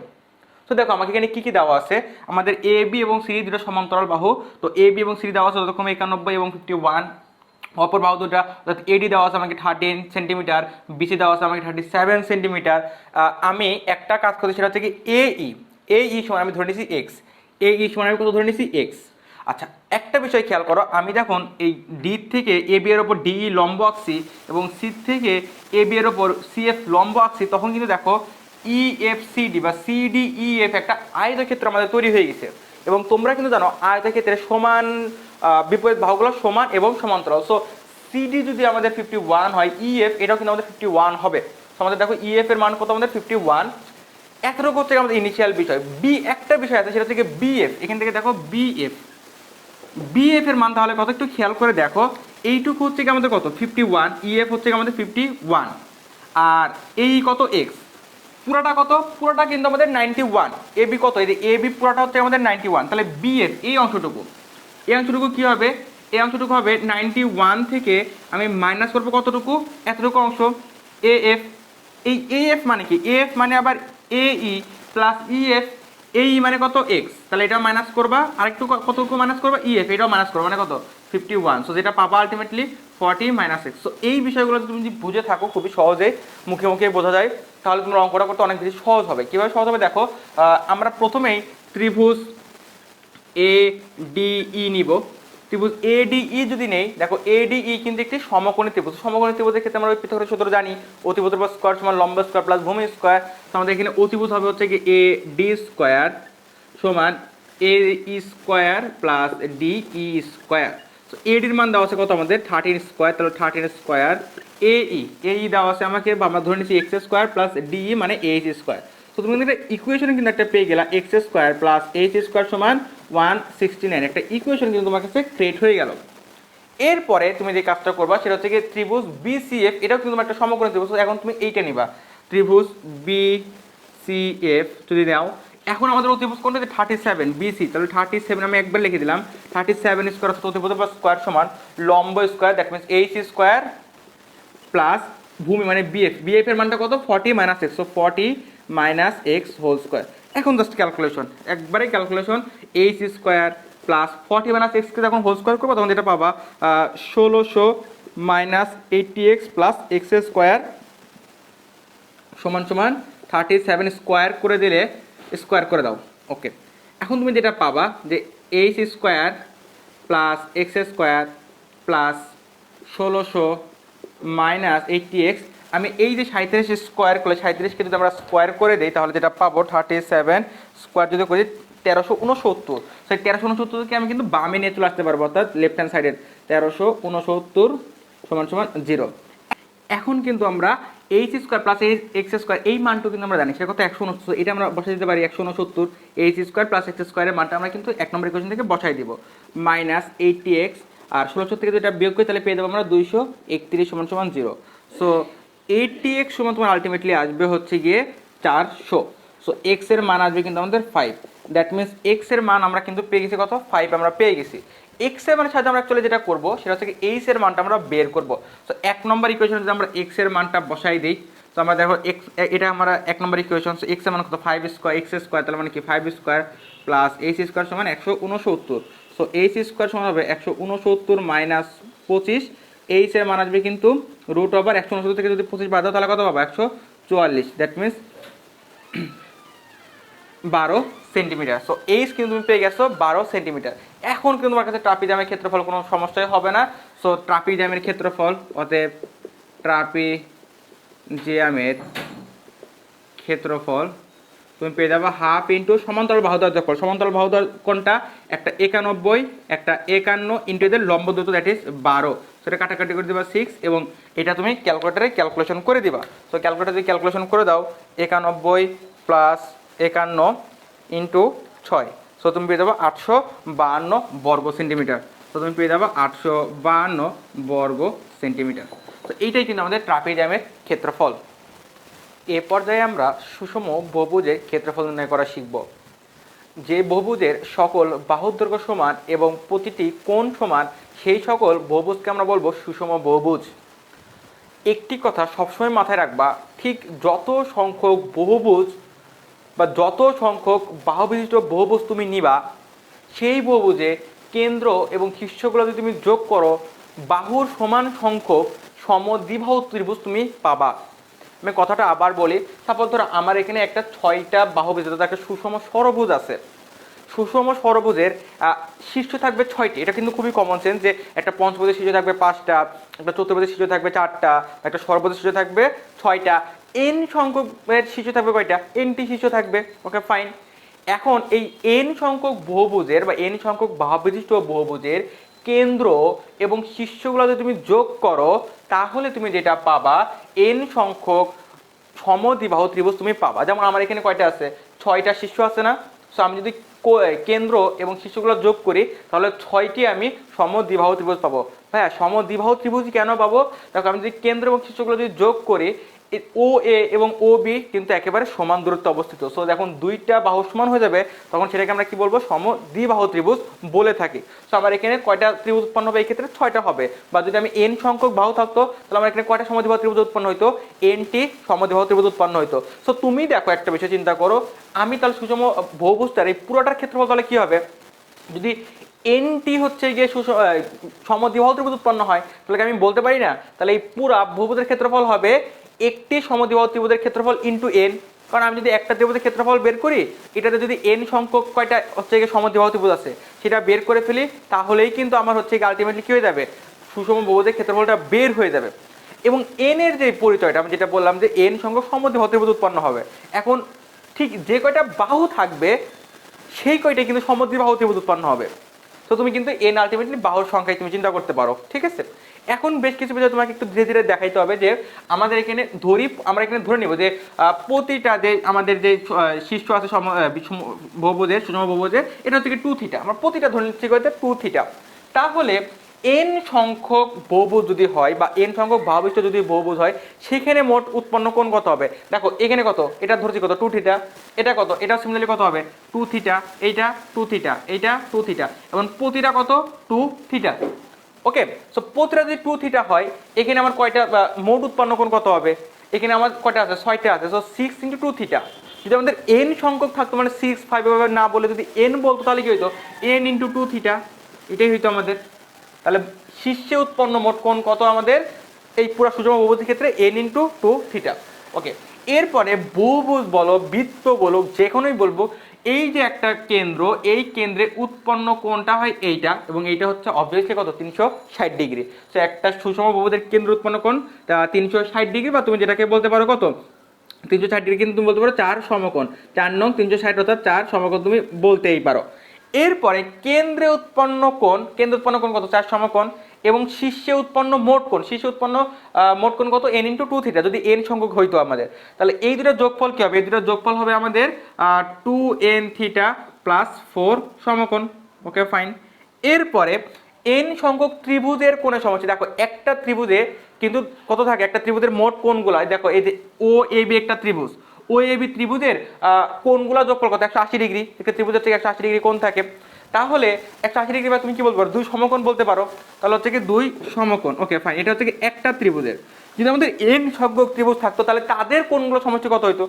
[SPEAKER 1] তো দেখো, আমাকে এখানে কী কী দেওয়া আছে। আমাদের এ বি এবং সি দুটো সমান্তরাল বাহু, তো এ বি এবং সি দেওয়া আছে যতক্ষণ 91 এবং 51। অপর বাহু দুটা অর্থাৎ এডি দেওয়া আছে আমাকে 13 সেন্টিমিটার, বিসি দেওয়া আছে আমাকে 37 সেন্টিমিটার। আমি একটা কাজ করছি, সেটা হচ্ছে কি এই সমান আমি ধরে নিয়েছি এক্স, এই সমান আমি কত ধরে নিয়েছি? এক্স। আচ্ছা, একটা বিষয় খেয়াল করো, আমি যখন এই ডি থেকে এ বি এর ওপর ডিই লম্ব আঁকছি এবং সি থেকে এ বি এর ওপর সিএফ লম্ব আঁকছি, তখন কিন্তু দেখো ইএফসিডি বা সিডিইএফ একটা আয়তক্ষেত্র আমাদের তৈরি হয়ে গেছে। এবং তোমরা কিন্তু জানো আয়তক্ষেত্রে সমান বিপরীত বাহুগুলো সমান এবং সমান্তরাল। সো সিডি যদি আমাদের 51 হয়, ইএফ এটাও কিন্তু আমাদের 51 হবে। তো আমাদের দেখো ইএফ এর মান কত? আমাদের 51। এতটুকু হচ্ছে আমাদের ইনিশিয়াল বিষয়। বি একটা বিষয় আছে, সেটা হচ্ছে বিএফ। এখান থেকে দেখো বিএফ এর মান তাহলে কত একটু খেয়াল করে দেখো। এইটুকু হচ্ছে কি আমাদের কত? 51। ইএফ হচ্ছে আমাদের 51, আর এই কত? এক্স। পুরাটা কত? পুরাটা কিন্তু আমাদের 91। এবি কত? এই যে এবি পুরাটা হচ্ছে আমাদের 91। তাহলে বিএফ এই অংশটুকু কি হবে? এই অংশটুকু হবে 91 থেকে আমি মাইনাস করবো কতটুকু? এতটুকু অংশ এএফ। এই এএফ মানে কি? এএফ মানে আবার এই প্লাস ইএফ, এই মানে কত? এক্স। তাহলে এটা মাইনাস করবা, আরেকটু কতটুকু মাইনাস করবা? ইএফ, এটাও মাইনাস করবা, মানে কত? 51। সো যেটা পাবা আলটিমেটলি 40 মাইনাস এক্স। সো এই বিষয়গুলো তুমি যদি বুঝে থাকো, খুবই সহজেই মুখে মুখে বোঝা যায়, তাহলে তোমার অঙ্কটা করতে অনেক বেশি সহজ হবে। কীভাবে সহজ হবে দেখো, আমরা প্রথমেই ত্রিভুজ এ ডি ই নিব। ত্রিভুজ ADE যদি নেই, দেখো ADE কিন্তু একটি সমকোণী ত্রিভুজ। সমকোণী ত্রিভুজের ক্ষেত্রে আমরা ওই পিথাগোরাসের সূত্র জানি, অতিভুজের উপর স্কয়ার সমান লম্ব স্কয়ার প্লাস ভূমি স্কয়ার। তো আমাদের এখানে অতিভুজ হবে হচ্ছে কি AD স্কয়ার সমান AE square plus DE square. তো AD এর মান দেওয়া আছে কত আমাদের 13 স্কয়ার, তাহলে 13 স্কয়ার AE দেওয়া আছে আমাকে, বা আমরা ধরে নিচ্ছি x স্কয়ার প্লাস DE মানে AH স্কয়ার। তো তুমি কিন্তু ইকুয়েশন কিন্তু একটা পেয়ে গেলা, x square plus AH square সমান 169, একটা ইকুয়েশন কিন্তু তোমার কাছে ক্রিয়েট হয়ে গেল। এরপরে তুমি যে কাজটা করবা সেটা হচ্ছে কি ত্রিভুজ BCF, এটাও কিন্তু একটা সমকোণী ত্রিভুজ। এখন তুমি এইটা নিবা, ত্রিভুজ BCF যদি নাও, এখন আমাদের অতিভুজ কোনটা 37 BC, তাহলে 37 আমি একবার লিখে দিলাম, 37 স্কয়ার অর্থাৎ অতিভুজ বা স্কয়ার সমান লম্ব square, that means AH square plus ভূমি মানে BF এর মানটা কত 40 minus x, so 40 minus x whole square. এখন জাস্ট ক্যালকুলেশন, একবারে calculation, AH square plus 40 minus x কে যখন হোল স্কয়ার করবো তখন যেটা পাবা 1600 minus 80x plus x square সমান সমান 37 স্কয়ার করে দিলে স্কয়ার করে দাও, ওকে। এখন তুমি যেটা পাবা যে AH square plus x square plus 1600 minus 80x, আমি এই যে 37 স্কোয়ার করলে 37কে যদি আমরা স্কোয়ার করে দিই তাহলে যেটা পাবো 37 স্কোয়ার যদি করি 1369, সেই 1369কে আমি কিন্তু বামে নিয়ে চলে আসতে পারবো, অর্থাৎ লেফট হ্যান্ড সাইডের 1369 সমান সমান 0। এখন কিন্তু আমরা H square plus x square এই মানটা কিন্তু আমরা জানি, সেটা কত 169, এটা আমরা বসাই দিতে পারি 169 এইচ স্কোয়ার প্লাস এক্স স্কোয়ারের মানটা আমরা কিন্তু 1 নম্বর ইকুয়েশন থেকে বসাই দিব, মাইনাস 80x আর 1600 থেকে যেটা বিয়োগ করে তাহলে পেয়ে দেবো আমরা 231 সমান সমান 0। সো 80x সমান তোমার আলটিমেটলি আসবে হচ্ছে গিয়ে 400। সো এক্স এর মান আসবে কিন্তু আমাদের 5, দ্যাট মিনস এক্স এর মান আমরা কিন্তু পেয়ে গেছি কত 5 আমরা পেয়ে গেছি। এক্স এর মানের সাথে আমরা অ্যাকচুয়ালি যেটা করবো সেটা হচ্ছে এইচ এর মানটা আমরা বের করবো। সো 1 নম্বর ইকুয়েশনে যদি আমরা এক্স এর মানটা বসাই দিই, তো আমরা দেখো এক্স, এটা আমরা 1 নম্বর ইকুয়েশন, সো এক্স এর মান কত 5 স্কোয়ার, এক্স স্কোয়ার তাহলে মানে কি 5 স্কোয়ার প্লাস এইচ স্কোয়ার সমান 169। সো এইচ স্কোয়ার সমান হবে 169 মাইনাস 25, এইচ এর মান আসবে কিন্তু রুট ওভার 169 থেকে যদি 25 বাদ দাও তাহলে কত পাবো 144, that means 12 centimetre. So H কিন্তু তুমি পেয়ে গেছো 12 সেন্টিমিটার। এখন কিন্তু তোমার কাছে ট্রাপিজামের ক্ষেত্রফল কোনো সমস্যাই হবে না। সো ট্রাপিজামের ক্ষেত্রফল, অতএব ট্রাপিজিয়ামের ক্ষেত্রফল তুমি পেয়ে যাবে হাফ ইন্টু সমান্তরাল বাহুদ্বয় যোগফল। সমান্তরাল বাহুদ্বয় কোনটা, একটা 91 একটা 51 ইন্টু এদের লম্ব দূরত্ব, দ্যাট ইজ 12। সেটা কাটাকাটি করে দিবা 6 এবং এটা তুমি ক্যালকুলেটারে ক্যালকুলেশন করে দিবা। সো ক্যালকুলেটারে যদি ক্যালকুলেশন করে দাও 91 প্লাস 51 ইন্টু 6, সো তুমি পেয়ে যাবো 852 বর্গ সেন্টিমিটার। তো তুমি পেয়ে যাবো 852 বর্গ সেন্টিমিটার। তো এইটাই কিন্তু আমাদের ট্রাপিজামের ক্ষেত্রফল। এ পর্যায়ে আমরা সুষম বহুভুজের ক্ষেত্রফল নির্ণয় করা শিখব। যে বহুভুজের সকল বাহুর দৈর্ঘ্য সমান এবং প্রতিটি কোণ সমান সেই সকল বহুভুজকে আমরা বলবো সুষম বহুভুজ। একটি কথা সবসময় মাথায় রাখবা, ঠিক যত সংখ্যক বহুভুজ বা যত সংখ্যক বাহু বিশিষ্ট বহুভুজ তুমি নিবা, সেই বহুভুজে কেন্দ্র এবং শীর্ষগুলো যদি তুমি যোগ করো বাহুর সমান সংখ্যক সমদ্বিবাহু ত্রিভুজ তুমি পাবা। আমি কথাটা আবার বলি, তারপর ধরো আমার এখানে একটা 6টা বাহু বিশিষ্ট একটা সুষম ষড়ভুজ আছে। সুষম ষড়ভুজের শীর্ষ থাকবে 6টি, এটা কিন্তু খুবই কমন সেন্স যে একটা পঞ্চভুজের শীর্ষ থাকবে 5টা, একটা চতুর্ভুজের শীর্ষ থাকবে 4টা, একটা ষড়ভুজের শীর্ষ থাকবে 6টা, এন সংখ্যকের শীর্ষ থাকবে কয়টা, এনটি শীর্ষ থাকবে, ওকে ফাইন। এখন এই এন সংখ্যক বহুভুজের বা এন সংখ্যক বাহু বিশিষ্ট বহুভুজের কেন্দ্র এবং শীর্ষগুলো যদি তুমি যোগ করো তাহলে তুমি যেটা পাবা এন সংখ্যক সমদ্বিবাহু ত্রিভুজ তুমি পাবা। যেমন আমার এখানে কয়টা আছে, 6টা শীর্ষ আছে না, সো আমি যদি কেন্দ্র এবং শীর্ষগুলো যোগ করি তাহলে 6টি আমি সমদ্বিবাহু ত্রিভুজ পাবো। হ্যাঁ, সমদ্বিবাহু ত্রিভুজ কেন পাবো, দেখো আমি যদি কেন্দ্র এবং শীর্ষগুলো যদি যোগ করি, ও এ এবং ও বি কিন্তু একেবারে সমান দূরত্বে অবস্থিত। সো যখন দুইটা বাহু সমান হয়ে যাবে তখন সেটাকে আমরা কি বলবো, সমদ্বিবাহু ত্রিভুজ বলে থাকি। সো আমার এখানে কয়টা ত্রিভুজ উৎপন্ন হবে, এই ক্ষেত্রে 6টা হবে। বা যদি আমি এন সংখ্যক বাহু থাকতো তাহলে আমার এখানে কয়টা সমদ্বিবাহু ত্রিভুজ উৎপন্ন হইতো, এনটি সমদ্বিবাহু ত্রিভুজ উৎপন্ন হইতো। সো তুমি দেখো একটা বিষয় চিন্তা করো, আমি তাহলে সুষম বহুভুজটার এই পুরোটার ক্ষেত্রফল তাহলে কি হবে, যদি এনটি হচ্ছে গিয়ে সমদ্বিবাহু ত্রিভুজ উৎপন্ন হয় তাহলে আমি বলতে পারি না তাহলে এই পুরা বহুভুজের ক্ষেত্রফল হবে একটি সমদ্বিবাহু ত্রিভুজের ক্ষেত্রফল ইন্টু এন। কারণ আমি যদি একটা ত্রিভুজের ক্ষেত্রফল বের করি, এটাতে যদি এন সংখ্যক কয়টা হচ্ছে গিয়ে সমদ্বিবাহু ত্রিভুজ আছে সেটা বের করে ফেলি, তাহলেই কিন্তু আমার হচ্ছে আলটিমেটলি কী হয়ে যাবে, সুষম বহুভুজের ক্ষেত্রফলটা বের হয়ে যাবে। এবং এন এর যে পরিচয়টা আমি যেটা বললাম যে এন সংখ্যক সমদ্বিবাহু ত্রিভুজ উৎপন্ন হবে। এখন ঠিক যে কয়টা বাহু থাকবে সেই কয়টাই কিন্তু সমদ্বিবাহু ত্রিভুজ উৎপন্ন হবে। তো তুমি কিন্তু এন আলটিমেটলি বাহুর সংখ্যায় তুমি চিন্তা করতে পারো, ঠিক আছে। এখন বেশ কিছু বিষয় তোমাকে একটু ধীরে ধীরে দেখাইতে হবে যে আমাদের এখানে আমরা এখানে ধরে নিব যে প্রতিটা যে আমাদের যে শীর্ষ আছে বহুভুজের সুষম বহুভুজের, এটা হচ্ছে কি 2θ, আমরা প্রতিটা ধরে নিচ্ছি কত 2θ। তাহলে এন সংখ্যক বহুভুজ যদি হয় বা এন সংখ্যক বাহুবিশিষ্ট যদি বহুভুজ হয়, সেখানে মোট উৎপন্ন কোণ কত হবে? দেখো এখানে কত, এটা ধরছি কত 2θ, এটা কত, এটা সিমিলারলি কত হবে 2θ, এইটা 2θ, এইটা 2θ, এবং প্রতিটা কত 2θ। ওকে, সো প্রতিটা যদি 2θ হয়, এখানে আমার কয়টা মোট উৎপন্ন কোণ কত হবে? এখানে আমার কয়টা আছে? 6টা আছে। সো 6 × 2θ। যদি আমাদের এন সংখ্যক থাকতো, মানে 6 5 এভাবে না বলে যদি এন বলতো, তাহলে কি হইতো? n × 2θ, এটাই হইতো আমাদের। তাহলে শীর্ষে উৎপন্ন মোট কোণ কত আমাদের এই পুরো সুষম বহুভুজের ক্ষেত্রে? n × 2θ। ওকে, এরপরে বহুভুজ বলো, বৃত্ত বলো, যে কোনোই বলবো, এই যে একটা কেন্দ্র, এই কেন্দ্রে উৎপন্ন কোণটা হয় এইটা, এবং এইটা হচ্ছে অবভিয়াসলি কত 360 ডিগ্রি। সো একটা সুষম বহুভুজের কেন্দ্র উৎপন্ন কোণ 360 ডিগ্রি, বা তুমি যেটাকে বলতে পারো কত 360 ডিগ্রি, কিন্তু তুমি বলতে পারো 4 সমকোণ, 4 নং 360 অর্থাৎ 4 সমকোণ তুমি বলতেই পারো। এরপরে কেন্দ্রে উৎপন্ন কোণ কত? 4 সমকোণ। এবং শীর্ষে উৎপন্ন মোট কোণ, মোট কোণ কত? n × 2θ, যদি n সংখ্যক হইতো আমাদের, তাহলে এই দুটোর যোগফল কি হবে? এই দুটোর যোগফল হবে আমাদের 2nθ + 4 সমকোণ। Okay fine. এরপরে n সংখ্যক ত্রিভুজের কোণের সমষ্টি। দেখো একটা ত্রিভুজে কিন্তু কত থাকে? একটা ত্রিভুজের মোট কোণগুলো, দেখো এই যে ও এ বি একটা ত্রিভুজ, ও এ বি ত্রিভুজের কোণগুলো যোগফল কত? 180 ডিগ্রি। একটা ত্রিভুজের থেকে 180 ডিগ্রি কোণ থাকে, তাহলে 180 ডিগ্রি বা তুমি কি বলতে পারো? 2 সমকোণ বলতে পারো। তাহলে হচ্ছে কি 2 সমকোণ। ওকে ফাইন, এটা হচ্ছে কি একটা ত্রিভুজের। যদি আমাদের n সংখ্যক ত্রিভুজ থাকতো, তাহলে তাদের কোণগুলো সমষ্টি কত হইতো?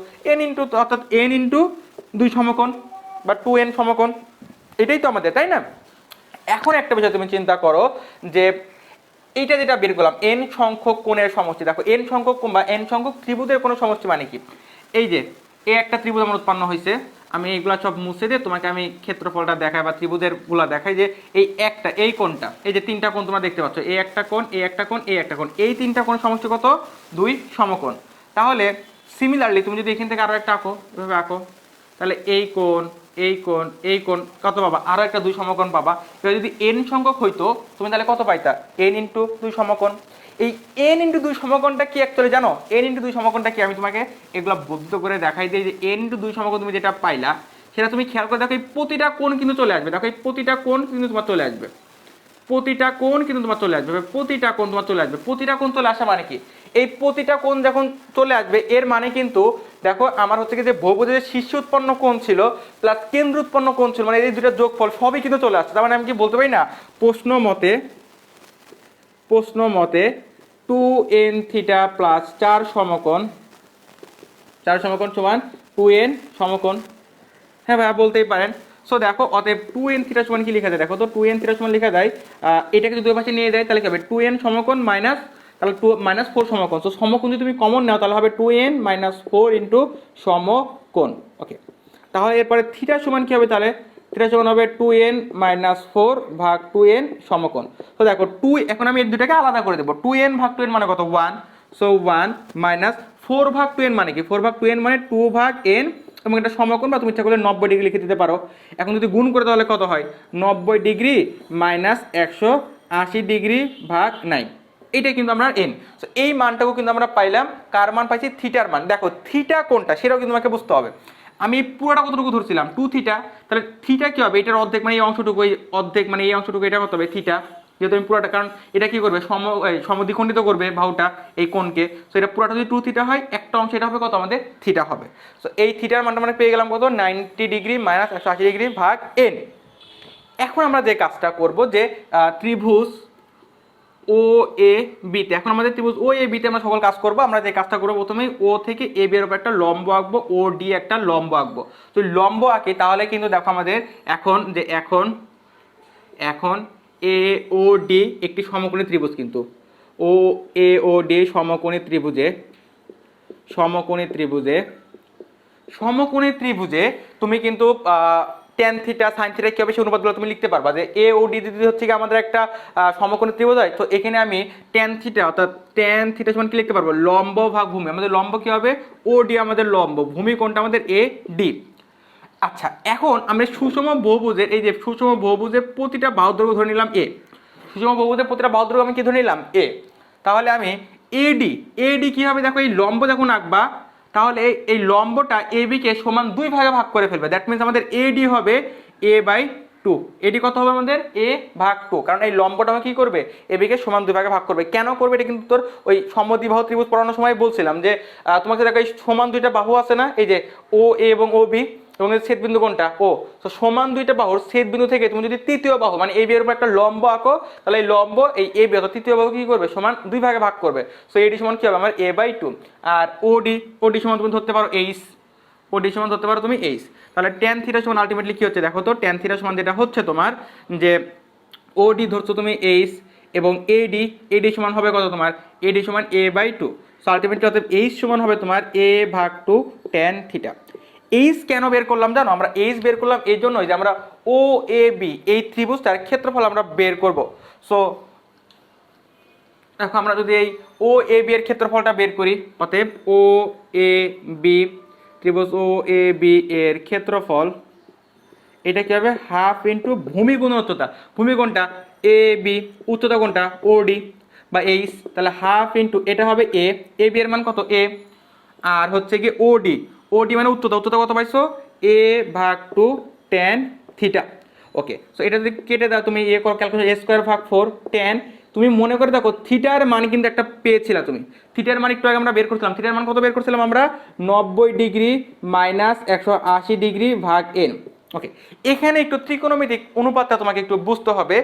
[SPEAKER 1] অর্থাৎ n × 2 সমকোণ বা 2n সমকোণ, এটাই তো আমাদের, তাই না? এখন একটা বিষয় তুমি চিন্তা করো যে এইটা যেটা বের করলাম n সংখ্যক কোণের সমষ্টি, দেখো n সংখ্যক কোণ বা n সংখ্যক ত্রিভুজের কোনো সমষ্টি মানে কি? এই যে এই একটা ত্রিভুজ আমার উৎপন্ন হয়েছে, আমি এইগুলা সব মুছে দিয়ে তোমাকে আমি ক্ষেত্রফলটা দেখাই বা ত্রিভুজের গুলা দেখাই যে এই কোণটা, এই যে তিনটা কোণ তোমরা দেখতে পাচ্ছ, এই একটা কোণ, এই একটা কোণ, এই একটা কোণ, এই তিনটা কোণের সমষ্টি কত? 2 সমকোণ। তাহলে সিমিলারলি তুমি যদি এখান থেকে আরো একটা আঁকো, এভাবে আঁকো, তাহলে এই কোণ, এই কোণ, এই কোণ কত পাবা? আরো একটা 2 সমকোণ পাবা। এবার যদি n সংখ্যক হইতো, তুমি তাহলে কত পাইতা? n × 2 সমকোণ। এই n × 2 সমকোণটা কি অ্যাকচুয়ালি জানো? n × 2 সমকোণটা কি? আমি তোমাকে এগুলো বদ্ধ করে দেখাই দিই যে n × 2 সমকোণ তুমি যেটা পাইলা, সেটা তুমি খেয়াল করে দেখো, এই প্রতিটা কোণ কিন্তু চলে আসবে। দেখো এই প্রতিটা কোণ কিন্তু তোমার চলে আসবে, প্রতিটা কোণ কিন্তু তোমার চলে আসবে, প্রতিটা কোণ তোমার চলে আসবে। প্রতিটা কোণ চলে আসা মানে কি? এই প্রতিটা কোণ যখন চলে আসবে, এর মানে কিন্তু দেখো আমার হচ্ছে কি যে বহুভুজের শীর্ষ উৎপন্ন কোণ ছিল প্লাস কেন্দ্র উৎপন্ন কোণ ছিল, মানে এই দুটো যোগফল সবই কিন্তু চলে আসছে। তার মানে আমি কি বলতে পারি না, প্রশ্ন মতে 2nθ + 4 সমকোণ সমান 2n সমকোণ। হ্যাঁ ভাইয়া বলতেই পারেন। সো দেখো অতএব 2nθ সমান কি লেখা যায়? দেখো তো 2nθ সমান লেখা যায়, এটাকে যদি দুই পাশে নিয়ে যায় তাহলে কি হবে? 2n সমকোণ মাইনাস, তাহলে 2 - 4 সমকোণ। সো সমকোণ যদি তুমি কমন নাও তাহলে হবে 2n - 4 × সমকোণ। ওকে, তাহলে এরপরে থিটা সমান কি হবে? তাহলে থিটা সমান হবে 2n - 4 ভাগ 2n সমকোণ। তো দেখো 2, এখন আমি এই দুটাকে আলাদা করে দেবো। 2n ভাগ 2n মানে কত? 1। সো 1 - 4 ভাগ 2n মানে কি? 4 ভাগ 2n মানে 2 ভাগ n, এবং এটা সমকোণ, বা তুমি ইচ্ছা করলে 90 ডিগ্রি লিখে দিতে পারো। এখন যদি গুণ করে তাহলে কত হয়? 90 ডিগ্রি মাইনাস 180 ডিগ্রি ভাগ 9, এইটাই কিন্তু আমরা n। সো এই মানটাও কিন্তু আমরা পাইলাম। কার মান পাইছি? থিটার মান। দেখো থিটা কোনটা সেটাও কিন্তু আমাকে বুঝতে হবে। আমি পুরোটা কতটুকু ধরছিলাম? 2θ। তাহলে থিটা কি হবে? এটার অর্ধেক, মানে এই অংশটুকু, এই অর্ধেক মানে এই অংশটুকু, এটা কত হবে? থিটা। যেহেতু আমি পুরোটা, কারণ এটা কি করবে? সমদ্বিখণ্ডিত করবে বাহুটা, এই কোণকে। সো এটা পুরোটা যদি 2θ হয়, একটা অংশ এটা হবে কত? আমাদের থিটা হবে। সো এই থিটার মানটা মানে পেয়ে গেলাম কত? 90 ডিগ্রি মাইনাস 180 ডিগ্রি ভাগ n। এখন আমরা যে কাজটা করব যে ত্রিভুজ ও এ বিতে, এখন আমাদের ত্রিভুজ ও এ বিতে আমরা সকল কাজ করব। আমরা যে কাজটা করবো, প্রথমেই ও থেকে এ বি এর উপর একটা লম্ব আঁকবো, ও ডি একটা লম্ব আঁকবো। তো লম্ব আঁকি, তাহলে কিন্তু দেখো আমাদের এখন এ ও ডি একটি সমকোণী ত্রিভুজ, কিন্তু ও এ ও ডি সমকোণী ত্রিভুজে তুমি কিন্তু ট্যান থিটা সাইন থিটা কী হবে সেই অনুপাতগুলো তুমি লিখতে পারবা যে এ ও ডি যদি হচ্ছে কি আমাদের একটা সমকোণী ত্রিভুজ হয়, তো এখানে আমি ট্যান থিটা অর্থাৎ ট্যান থিটা সমান কি লিখতে পারবো, লম্ব ভাগ ভূমি। আমাদের লম্ব কি হবে, ও ডি আমাদের লম্ব, ভূমি কোণটা আমাদের এ ডি। আচ্ছা, এখন আমরা সুষম বহুভুজের এই যে সুষম বহুভুজের প্রতিটা বাহুর দৈর্ঘ্য ধরে নিলাম এ, সুষম বহুভুজের প্রতিটা বাহুর দৈর্ঘ্য আমি কি ধরে নিলাম এ। তাহলে আমি এডি, এডি কি হবে দেখো, এই লম্ব যখন আঁকবা তাহলে এই লম্বটা এ বি কে সমান দুই ভাগে ভাগ করে ফেলবে। দ্যাট মিনস আমাদের এডি হবে এ বাই টু। এডি কত হবে আমাদের, এ ভাগ টু, কারণ এই লম্বটা কি করবে, এ বি কে সমান দুই ভাগে ভাগ করবে। কেন করবে এটা কিন্তু তোর ওই সমদ্বিবাহু ত্রিভুজ পড়ানোর সময় বলছিলাম যে তোমাকে দেখো এই সমান দুইটা বাহু আছে না, এই যে ও এ এবং ও বি, এবং ছেদ বিন্দু কোনটা ও, তো সমান দুইটা বাহুর ছেদ বিন্দু থেকে তুমি যদি তৃতীয় বাহু মানে এ বি এর উপর একটা লম্ব আঁকো, তাহলে এই লম্ব এই এ বি অর্থাৎ তৃতীয় বাহু কি করবে, সমান দুই ভাগে ভাগ করবে। সো এডি সমান কি হবে আমার এ বাই টু। আর ওডি, ওডি সমান তুমি ধরতে পারো এইচ, ওডি সমান ধরতে পারো তুমি এইচ। তাহলে ট্যান থিটা সমান আলটিমেটলি কি হচ্ছে দেখো তো, ট্যান থিটা সমান যেটা হচ্ছে তোমার যে ওডি ধরছো তুমি এইচ এবং এডি, এডি সমান হবে কত তোমার, এডি সমান এ বাই টু। সো আলটিমেটলি অর্থাৎ এইচ সমান হবে তোমার এ ভাগ টু ট্যান থিটা। এইচ কেন বের করলাম জানো, আমরা এইচ বের করলাম এই জন্যই যে আমরা ও এ বি এই ত্রিভুজটার ক্ষেত্রফল আমরা বের করব। সো দেখো আমরা যদি এই ও এ বি এর ক্ষেত্রফলটা বের করি, অতএব ও এ বি ত্রিভুজ ও এ বি এর ক্ষেত্রফল এটা কি হবে, হাফ ইন্টু ভূমি গুণ উচ্চতা। ভূমি কোনটা, এ বি, উচ্চতা কোনটা ও ডি বা এইচ, তাহলে হাফ ইন্টু এটা হবে এ বি এর মান কত এ, আর হচ্ছে কি ও ডি, ও ডি মানে উচ্চতা, উচ্চতা কত পাইছো এ ভাগ টু ট্যান থিটা। ওকে, সো এটা যদি কেটে দাও তুমি এ ক্যালকুলেশন এ স্কোয়ার ভাগ ফোর ট্যান, তুমি মনে করে দেখো থিটার মান কিন্তু একটা পেয়েছিলা তুমি, থিটার মান একটু আগে আমরা বের করছিলাম, থিটার মান কত বের করছিলাম আমরা, 90 ডিগ্রি মাইনাস 180 ডিগ্রি ভাগ এন। ওকে, এখানে একটু ত্রিকোণমিতিক অনুপাতটা তোমাকে একটু বুঝতে হবে।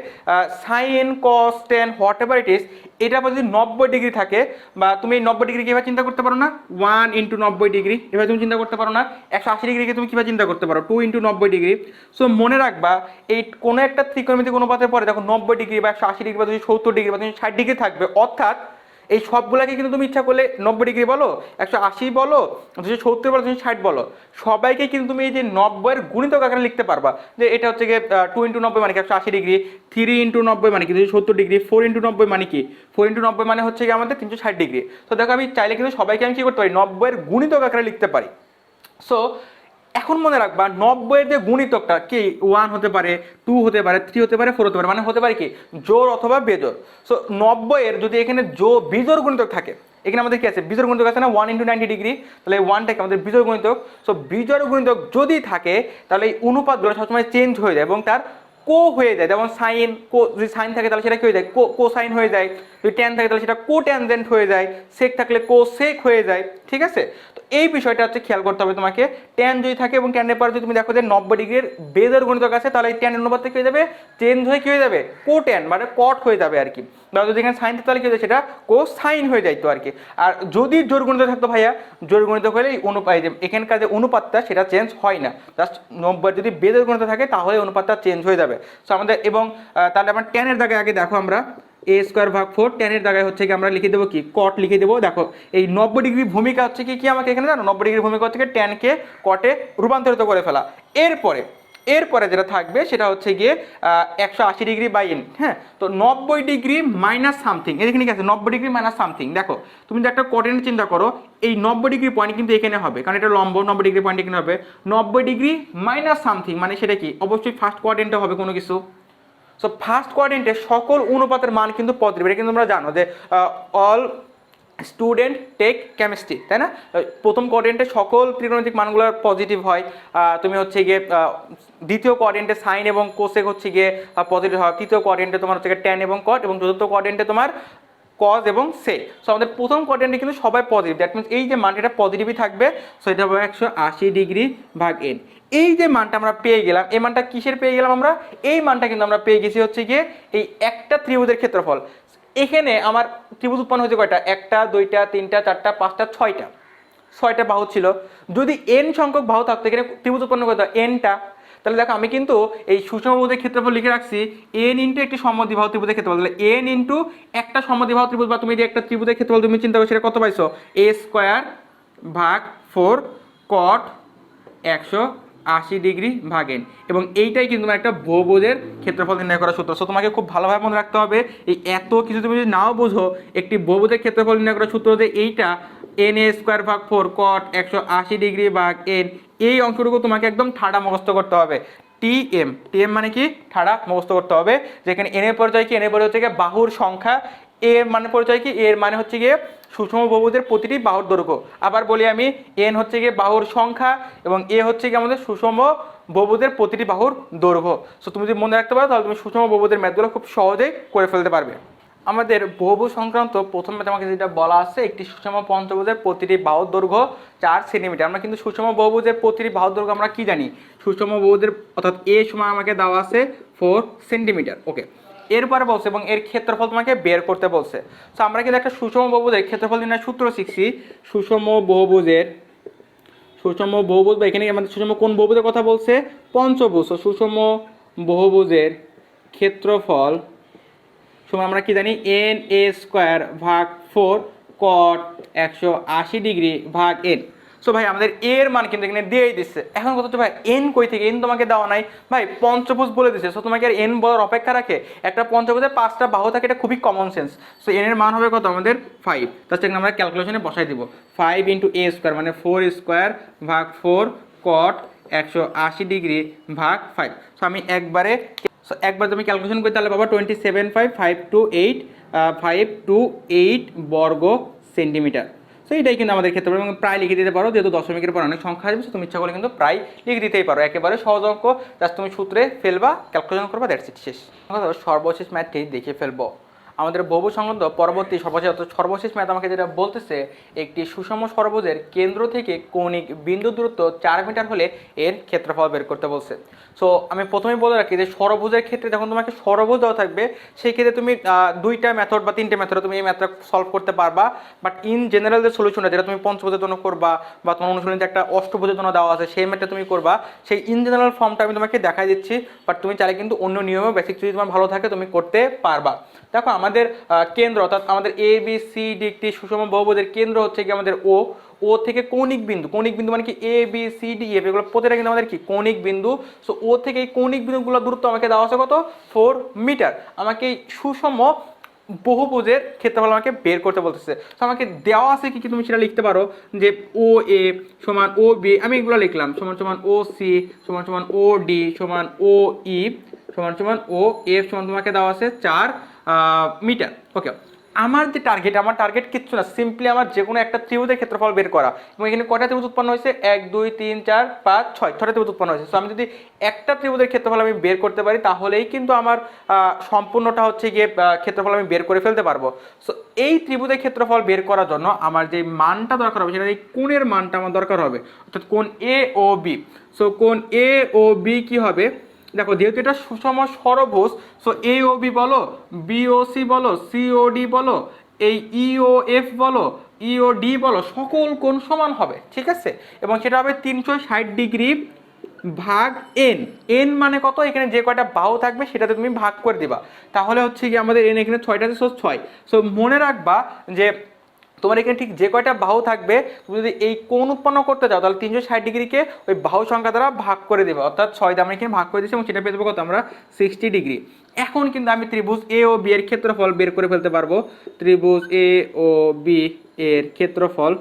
[SPEAKER 1] Sign cos ten what ever it is, এটা যদি 90 ডিগ্রি থাকে, বা তুমি 90 ডিগ্রি কীভাবে চিন্তা করতে পারো না, 1 ইন্টু 90 ডিগ্রি এভাবে তুমি চিন্তা করতে পারো না, 180 ডিগ্রিকে তুমি কীভাবে চিন্তা করতে পারো 2 ইন্টু 90 ডিগ্রি। সো মনে রাখবা এই কোনো একটা ত্রিকোণমিতিক অনুপাতের পরে দেখো 90 ডিগ্রি বা 180 ডিগ্রি বা 70 ডিগ্রি বা 60 ডিগ্রি থাকবে, অর্থাৎ এই সবগুলাকে কিন্তু তুমি ইচ্ছা করলে 90 ডিগ্রি বলো, 180 বলো, 270 বলো, 260 বলো, সবাইকে কিন্তু তুমি এই যে 90 এর গুণিতক আকারে লিখতে পারবা। যে এটা হচ্ছে গিয়ে 2 ইন্টু 90 মানে কি 180 ডিগ্রি, 3 ইন্টু 90 মানে কি 270 ডিগ্রি, 4 ইন্টু 90 মানে কি 4 ইন্টু 90 মানে হচ্ছে গিয়ে আমাদের 360 ডিগ্রি। তো দেখো আমি চাইলে কিন্তু সবাইকে আমি কি করতে পারি 90 এর গুণিতক আকারে লিখতে পারি। সো এখন মনে রাখবা 90 এর যে গুণিতকটা কি 1 হতে পারে, 2 হতে পারে, 3 হতে পারে, 4 হতে পারে, মানে হতে পারে কি জোড় অথবা বেজোড়। সো 90 এর যদি এখানে বিজোড় গুণিতক থাকে, এখানে আমাদের কি আছে বিজোড় গুণিতক আছে না 1 ইন্টু 90 ডিগ্রি, তাহলে এই 1টাকে আমাদের বিজোড় গুণিতক। সো বিজোড় গুণিতক যদি থাকে তাহলে এই অনুপাতগুলো সবসময় চেঞ্জ হয়ে যায় এবং তার কো হয়ে যায়। যেমন সাইন, কো যদি সাইন থাকে তাহলে সেটা কি হয়ে যায় কো সাইন হয়ে যায়, যদি ট্যান থাকে তাহলে সেটা কো ট্যানজেন্ট হয়ে যায়, সেক থাকলে কো সেক হয়ে যায়। ঠিক আছে, তো এই বিষয়টা হচ্ছে খেয়াল করতে হবে তোমাকে। ট্যান যদি থাকে এবং ট্যানের পরে যদি তুমি দেখো যে 90 ডিগ্রির বেজোড় গুণিতক আছে, তাহলে এই ট্যান অনুপাতটা কি হয়ে যাবে চেঞ্জ হয়ে কি হয়ে যাবে কো ট্যান মানে কট হয়ে যাবে আর কি। বা যদি এখানে সাইন থাকে তাহলে কি হয়ে যায় সেটা কো সাইন হয়ে যাইতো আর কি। আর যদি জোড় গুণিতক থাকতো ভাইয়া, জোড় গুণিতক হলে এই অনুপাত যে এখানকার যে অনুপাতটা সেটা চেঞ্জ হয় না, জাস্ট 90 যদি বেজোড় গুণিতক থাকে তাহলে অনুপাতটা চেঞ্জ হয়ে যাবে। সো আমাদের এবং তাহলে আমার ট্যানের জায়গায় আগে দেখো আমরা এ স্কোয়ার ভাগ 4, ট্যানের জায়গায় হচ্ছে কি আমরা লিখে দেবো কি কট লিখে দেবো। দেখো এই 90 ডিগ্রি ভূমিকা হচ্ছে কি আমাকে এখানে জানো 90 ডিগ্রি ভূমিকা হচ্ছে ট্যানকে কটে রূপান্তরিত করে ফেলা। এরপরে যেটা থাকবে সেটা হচ্ছে গিয়ে 180 ডিগ্রি বাই এন। হ্যাঁ, তো 90 ডিগ্রি মাইনাস সামথিং, এখানে কি আছে 90 ডিগ্রি মাইনাস সামথিং। দেখো তুমি যদি একটা কোঅর্ডিনেট চিন্তা করো, এই 90 ডিগ্রি পয়েন্ট কিন্তু এখানে হবে, কারণ এটা লম্ব, 90 ডিগ্রি পয়েন্ট এখানে হবে। 90 ডিগ্রি মাইনাস সামথিং মানে সেটা কি অবশ্যই ফার্স্ট কোঅর্ডিনেটে হবে কোনো কিছু। সো ফার্স্ট কোয়াড্রেন্টে সকল অনুপাতের মান কিন্তু পজিটিভ, এটা কিন্তু তোমরা জানো যে অল স্টুডেন্ট টেক কেমিস্ট্রি, তাই না? প্রথম কোয়াড্রেন্টে সকল ত্রিকোণমিতিক মানগুলো পজিটিভ হয়। তুমি হচ্ছে গিয়ে দ্বিতীয় কোয়াড্রেন্টে সাইন এবং কোসেক হচ্ছে গিয়ে পজিটিভ হয়, তৃতীয় কোয়াড্রেন্টে তোমার হচ্ছে ট্যান এবং কট, এবং চতুর্থ কোয়াড্রেন্টে তোমার কজ এবং সে। সো আমাদের প্রথম কোয়াড্রেন্টে কিন্তু সবাই পজিটিভ, দ্যাট মিনস এই যে মানটা এটা পজিটিভই থাকবে। সো এটা হবে 180 ডিগ্রি ভাগ এন। এই যে মানটা আমরা পেয়ে গেলাম, এই মানটা কিসের পেয়ে গেলাম আমরা, এই মানটা কিন্তু আমরা পেয়ে গেছি হচ্ছে গিয়ে এই একটা ত্রিভুজের ক্ষেত্রফল। এখানে আমার ত্রিভুজ উৎপন্ন হয়েছে কয়টা, 1টা 2টা 3টা 4টা 5টা 6টা বাহু ছিল। যদি এন সংখ্যক বাহু থাকতো এখানে ত্রিভুজ উৎপন্ন করতে এনটা, তাহলে দেখো আমি কিন্তু এই সুষমবাহুদের ক্ষেত্রফল লিখে রাখছি এন ইন্টু একটি সমদ্বিবাহু ত্রিভুজের ক্ষেত্রফল। তাহলে এন ইন্টু একটা সমদ্বিবাহু ত্রিভুজ বা তুমি যে একটা ত্রিভুজের ক্ষেত্রফল তুমি চিন্তা করো সেটা কত পাইছো, এ স্কোয়ার ভাগ 4 কট 80 ডিগ্রি ভাগ n, এবং এইটাই কিন্তু একটা বহুভুজের ক্ষেত্রফল নির্ণয় করার সূত্র। সো তোমাকে খুব ভালোভাবে মনে রাখতে হবে, এই এত কিছু তুমি যদি নাও বোঝো, একটি বহুভুজের ক্ষেত্রফল নির্ণয় করার সূত্র যে এইটা n² / 4 cot 180 ডিগ্রি ভাগ n, এই অংশটুকু তোমাকে একদম ঠাড়া মুখস্থ করতে হবে। টিএম, টিএম মানে কি ঠাড়া মুখস্থ করতে হবে, যেখানে এন এর পরিচয় কি, এন এর পরিচয় হচ্ছে গিয়ে বাহুর সংখ্যা, এর মানে পরিচয় কি, এর মানে হচ্ছে গিয়ে সুষম বহুভুজের প্রতিটি বাহুর দৈর্ঘ্য। আবার বলি আমি, এন হচ্ছে গিয়ে বাহুর সংখ্যা এবং এ হচ্ছে গিয়ে আমাদের সুষম বহুভুজের প্রতিটি বাহুর দৈর্ঘ্য। সো তুমি যদি মনে রাখতে পারো তাহলে তুমি সুষম বহুভুজের ম্যাথগুলো খুব সহজেই করে ফেলতে পারবে। আমাদের বহুভুজ সংক্রান্ত প্রথম ম্যাথ আমাকে যেটা বলা আছে, একটি সুষম পঞ্চভুজের প্রতিটি বাহুর দৈর্ঘ্য 4 সেন্টিমিটার। আমরা কিন্তু সুষম বহুভুজের প্রতিটি বাহুর দৈর্ঘ্য আমরা কি জানি, সুষম বহুভুজের অর্থাৎ এ সমান আমাকে দেওয়া আছে 4 সেন্টিমিটার। ওকে, এরপরে বলছে এবং এর ক্ষেত্রফল তোমাকে বের করতে বলছে। তো আমরা কিন্তু একটা সুষম বহুভুজের ক্ষেত্রফল নির্ণয়ের সূত্র শিখছি। সুষম বহুভুজ বা এখানে আমাদের সুষম কোন বহুভুজের কথা বলছে, পঞ্চভুজ। সুষম বহুভুজের ক্ষেত্রফল সমান আমরা কি জানি, na² / 4 cot 180 ডিগ্রি ভাগ n। সো ভাই আমাদের এর মান কিন্তু এখানে দিয়েই দিচ্ছে। এখন কথা হচ্ছে ভাই এন কই থেকে, এন তোমাকে দেওয়া নাই ভাই, পঞ্চভুজ বলে দিচ্ছে। সো তোমাকে আর এন বলার অপেক্ষা রাখে, একটা পঞ্চভুজের 5টা বাহু থাকে, এটা খুবই কমন সেন্স। সো এন এর মান হবে কত আমাদের 5, তাহলে এখানে আমরা ক্যালকুলেশনে বসাই দিব 5 × a² মানে 4² ভাগ 4 cot 180 ডিগ্রি ভাগ 5। সো আমি একবার তুমি ক্যালকুলেশন করতে তাহলে বাবা 27.528 বর্গ সেন্টিমিটার। সো এইটাই কিন্তু আমাদের ক্ষেত্রে এবং প্রায় লিখে দিতে পারো, যেহেতু দশমিকের পর অনেক সংখ্যা আসবে, তুমি ইচ্ছা করলে কিন্তু প্রায় লিখে দিতেই পারো। একেবারে সহজ অঙ্ক, জাস্ট তুমি সূত্রে ফেলবা, ক্যালকুলেশন করবা, দ্যাটস ইট, শেষ। সর্বশেষ ম্যাথটি দেখে ফেলবো। আমাদের বহুভুজ সংক্রান্ত পরবর্তী সর্বশেষ ম্যাথ আমাকে যেটা বলতেছে, একটি সুষম ষড়ভুজের কেন্দ্র থেকে কৌণিক বিন্দু দূরত্ব 4 মিটার হলে এর ক্ষেত্রফল বের করতে বলছে। সো আমি প্রথমেই বলে রাখি যে ষড়ভুজের ক্ষেত্রে যখন তোমাকে ষড়ভুজ দেওয়া থাকবে, সেই ক্ষেত্রে তুমি 2টা মেথড বা 3টে মেথড তুমি এই ম্যাথটা সলভ করতে পারবা। বাট ইন জেনারেল যে সলিউশনটা, যেটা তুমি পঞ্চভুজের জন্য করবা বা তোমার অনুশীলনীতে একটা অষ্টভুজের জন্য দেওয়া আছে, সেই ম্যাথটা তুমি করবা, সেই ইন জেনারেল ফর্মটা আমি তোমাকে দেখাই দিচ্ছি। বাট তুমি চাইলে কিন্তু অন্য নিয়মে বেসিক যদি তোমার ভালো থাকে তুমি করতে পারবা। দেখো আমাদের কেন্দ্র অর্থাৎ আমাদের এ বি সি ডি একটি সুষম বহুভুজের কেন্দ্র হচ্ছে কি আমাদের ও থেকে কৌণিক বিন্দু মানে কি A B C D F, এগুলো প্রতিটা কিন্তু আমাদের কি কৌণিক বিন্দু। সো ও থেকে এই কৌণিক বিন্দুগুলো দূরত্ব আমাকে দেওয়া আছে কত, 4 মিটার। আমাকে এই সুষম বহুভুজের ক্ষেত্রফল আমাকে বের করতে বলতেছে। তো আমাকে দেওয়া আছে কি তুমি সেটা লিখতে পারো, যে ও এ সমান ও বি, আমি এগুলো লিখলাম, সমান সমান ও সি সমান সমান ও ডি সমান ও ই সমান সমান ও এফ সমান তোমাকে দেওয়া আছে 4 মিটার। ওকে, আমার টার্গেট কিচ্ছু না, সিম্পলি আমার যে কোনো একটা ত্রিভুজের ক্ষেত্রফল বের করা। এবং এখানে কয়টা ত্রিভুজ উৎপন্ন হয়েছে, 1 2 3 4 5 6 ছয়টা ত্রিভুজ উৎপন্ন হয়েছে। সো আমি যদি একটা ত্রিভুজের ক্ষেত্রফল আমি বের করতে পারি, তাহলেই কিন্তু আমার সম্পূর্ণটা হচ্ছে গিয়ে ক্ষেত্রফল আমি বের করে ফেলতে পারবো। সো এই ত্রিভুজের ক্ষেত্রফল বের করার জন্য আমার যে মানটা দরকার হবে, সেটা এই কোণের মানটা আমার দরকার হবে, অর্থাৎ কোণ এ ও বি। সো কোণ এ ও বি কি হবে, দেখো যেহেতু এটা সুষম ষড়ভুজ, সো এ ও বি বলো, বি ও সি বলো, সি ও ডি বলো, এই ই ও এফ বলো, ই ও ডি বলো, সকল কোণ সমান হবে, ঠিক আছে। এবং সেটা হবে 360 ডিগ্রি ভাগ এন। এন মানে কত, এখানে যে কয়টা বাহু থাকবে সেটাতে তুমি ভাগ করে দিবা, তাহলে হচ্ছে কি আমাদের এন এখানে 6টাতে 6। সো মনে রাখবা যে তোমার এখানে ঠিক যে কয়টা বাহু থাকবে, তুমি যদি এই কোণ উৎপন্ন করতে চাও, তাহলে 360 ডিগ্রিকে ওই বাহু সংখ্যা দ্বারা ভাগ করে দেবে, অর্থাৎ 6 দিয়ে আমরা এখানে ভাগ করে দিচ্ছি এবং সেটা পেয়ে দেবো কত আমরা 60 ডিগ্রি। এখন কিন্তু আমি ত্রিভুজ এ ও বি এর ক্ষেত্রফল বের করে ফেলতে পারবো। ত্রিভুজ এ ও বি এর ক্ষেত্রফল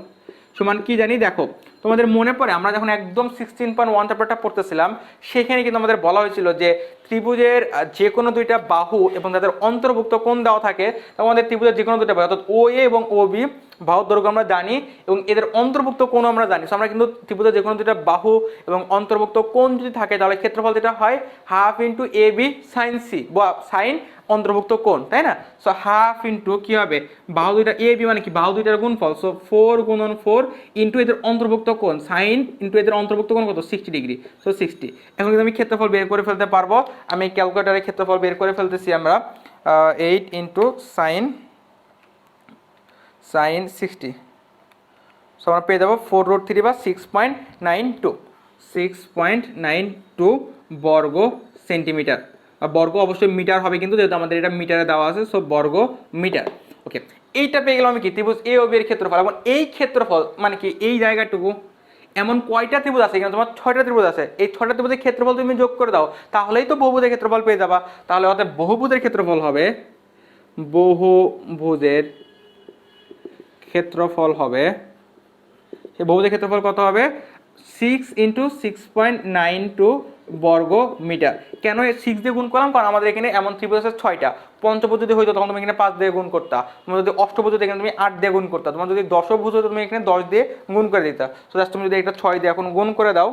[SPEAKER 1] সমান কি জানি, দেখো তোমাদের মনে পড়ে আমরা যখন একদম 16.1 চ্যাপ্টারটা পড়তেছিলাম, সেখানে কিন্তু আমাদের বলা হয়েছিল যে ত্রিভুজের যে কোনো দুইটা বাহু এবং তাদের অন্তর্ভুক্ত কোণ দেওয়া থাকে, আমাদের ত্রিভুজের যে কোনো দুইটা বাহু অর্থাৎ ও এ এবং ও বি বাহুর দৈর্ঘ্য আমরা জানি এবং এদের অন্তর্ভুক্ত কোণ আমরা জানি। সো আমরা কিন্তু ত্রিভুজের যে কোনো দুইটা বাহু এবং অন্তর্ভুক্ত কোণ যদি থাকে, তাহলে ক্ষেত্রফল যেটা হয় half into A B sign C বা সাইন অন্তর্ভুক্ত কোণ, তাই না। সো হাফ ইন্টু কি হবে, বাহু দুইটা এ বি মানে কি বাহু দুইটার গুণফল, সো 4 গুণন 4 ইন্টু এদের অন্তর্ভুক্ত কোণ সাইন ইন্টু এদের অন্তর্ভুক্ত কোণ কত 60 ডিগ্রি, সো 60। এখন কিন্তু আমি ক্ষেত্রফল বের করে ফেলতে পারবো। আমি ক্যালকুলেটরের ক্ষেত্রফল বের করে ফেলতেছি আমরা 8 ইন্টু সাইন 60। সো আমরা পেয়ে যাবো 4√3 বা 6.92 বর্গ সেন্টিমিটার। বর্গ অবশ্যই মিটার হবে কিন্তু, যেহেতু আমাদের এটা মিটারে দেওয়া আছে, সো বর্গ মিটার। ওকে, এইটা পেয়ে গেলাম আমি কি ত্রিভুজ এ ও বি এর ক্ষেত্রফল। এবং এই ক্ষেত্রফল মানে কি এই জায়গাটুকু, এমন কয়টা ত্রিভুজ আছে? এখানে তোমার 6টা ত্রিভুজ আছে, এই 6টা ত্রিভুজের ক্ষেত্রফল তুমি যোগ করে দাও, তাহলেই তো বহুভুজের ক্ষেত্রফল পেয়ে যাবা। তাহলে অর্থাৎ বহুভুজের ক্ষেত্রফল হবে, বহুভুজের ক্ষেত্রফল হবে, সেই বহুভুজের ক্ষেত্রফল কত হবে? 6 × 6.92 বর্গ মিটার। কেন 6 দিয়ে গুণ করলাম? কারণ আমাদের এখানে এমন ত্রিভুজ আছে 6টা। পঞ্চভুজ যদি হইতো তখন তুমি এখানে 5 দিয়ে গুণ করতা, তোমার যদি অষ্টভুজ হতো এখানে তুমি 8 দিয়ে গুণ করতা, তোমার যদি দশভুজ হতো তুমি এখানে 10 দিয়ে গুণ করে দিতা। তো জাস্ট তুমি যদি এটা 6 দিয়ে এখন গুণ করে দাও,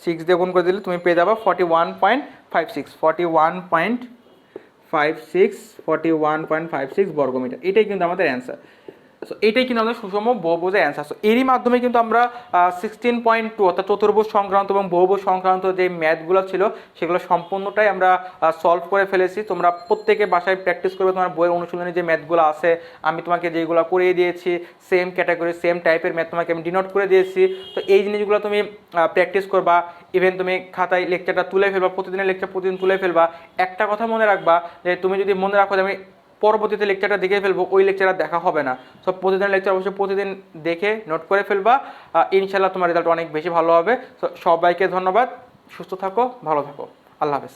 [SPEAKER 1] 6 দিয়ে গুণ করে দিলে তুমি পেয়ে যাবা 41.56, 41.56 বর্গমিটার। এটাই কিন্তু আমাদের অ্যান্সার। সো এইটাই কিন্তু আমাদের সুষম বহুভুজের অ্যান্সার। সো এরই মাধ্যমে কিন্তু আমরা 16.2 অর্থাৎ চতুর্ভুজ সংক্রান্ত এবং বহুভুজ সংক্রান্ত যে ম্যাথগুলো ছিল সেগুলো সম্পূর্ণটাই আমরা সলভ করে ফেলেছি। তোমরা প্রত্যেকে বাসায় প্র্যাকটিস করবে, তোমার বইয়ের অনুশীলনী যে ম্যাথগুলো আছে আমি তোমাকে যেগুলো করিয়ে দিয়েছি, সেম ক্যাটাগরি সেম টাইপের ম্যাথ তোমাকে আমি ডিনোট করে দিয়েছি। তো এই জিনিসগুলো তুমি প্র্যাকটিস করবা, ইভেন তুমি খাতায় লেকচারটা তুলে ফেলবা, প্রতিদিনের লেকচার প্রতিদিন তুলে ফেলবা। একটা কথা মনে রাখবা যে তুমি যদি মনে রাখো যে আমি পরবর্তীতে লেকচারটা দেখে ফেলবো, ওই লেকচারটা দেখা হবে না। সব প্রতিদিনের লেকচার অবশ্যই প্রতিদিন দেখে নোট করে ফেলবা, ইনশাল্লাহ তোমার রেজাল্ট অনেক বেশি ভালো হবে। সবাইকে ধন্যবাদ, সুস্থ থাকো, ভালো থাকো, আল্লাহ হাফেজ।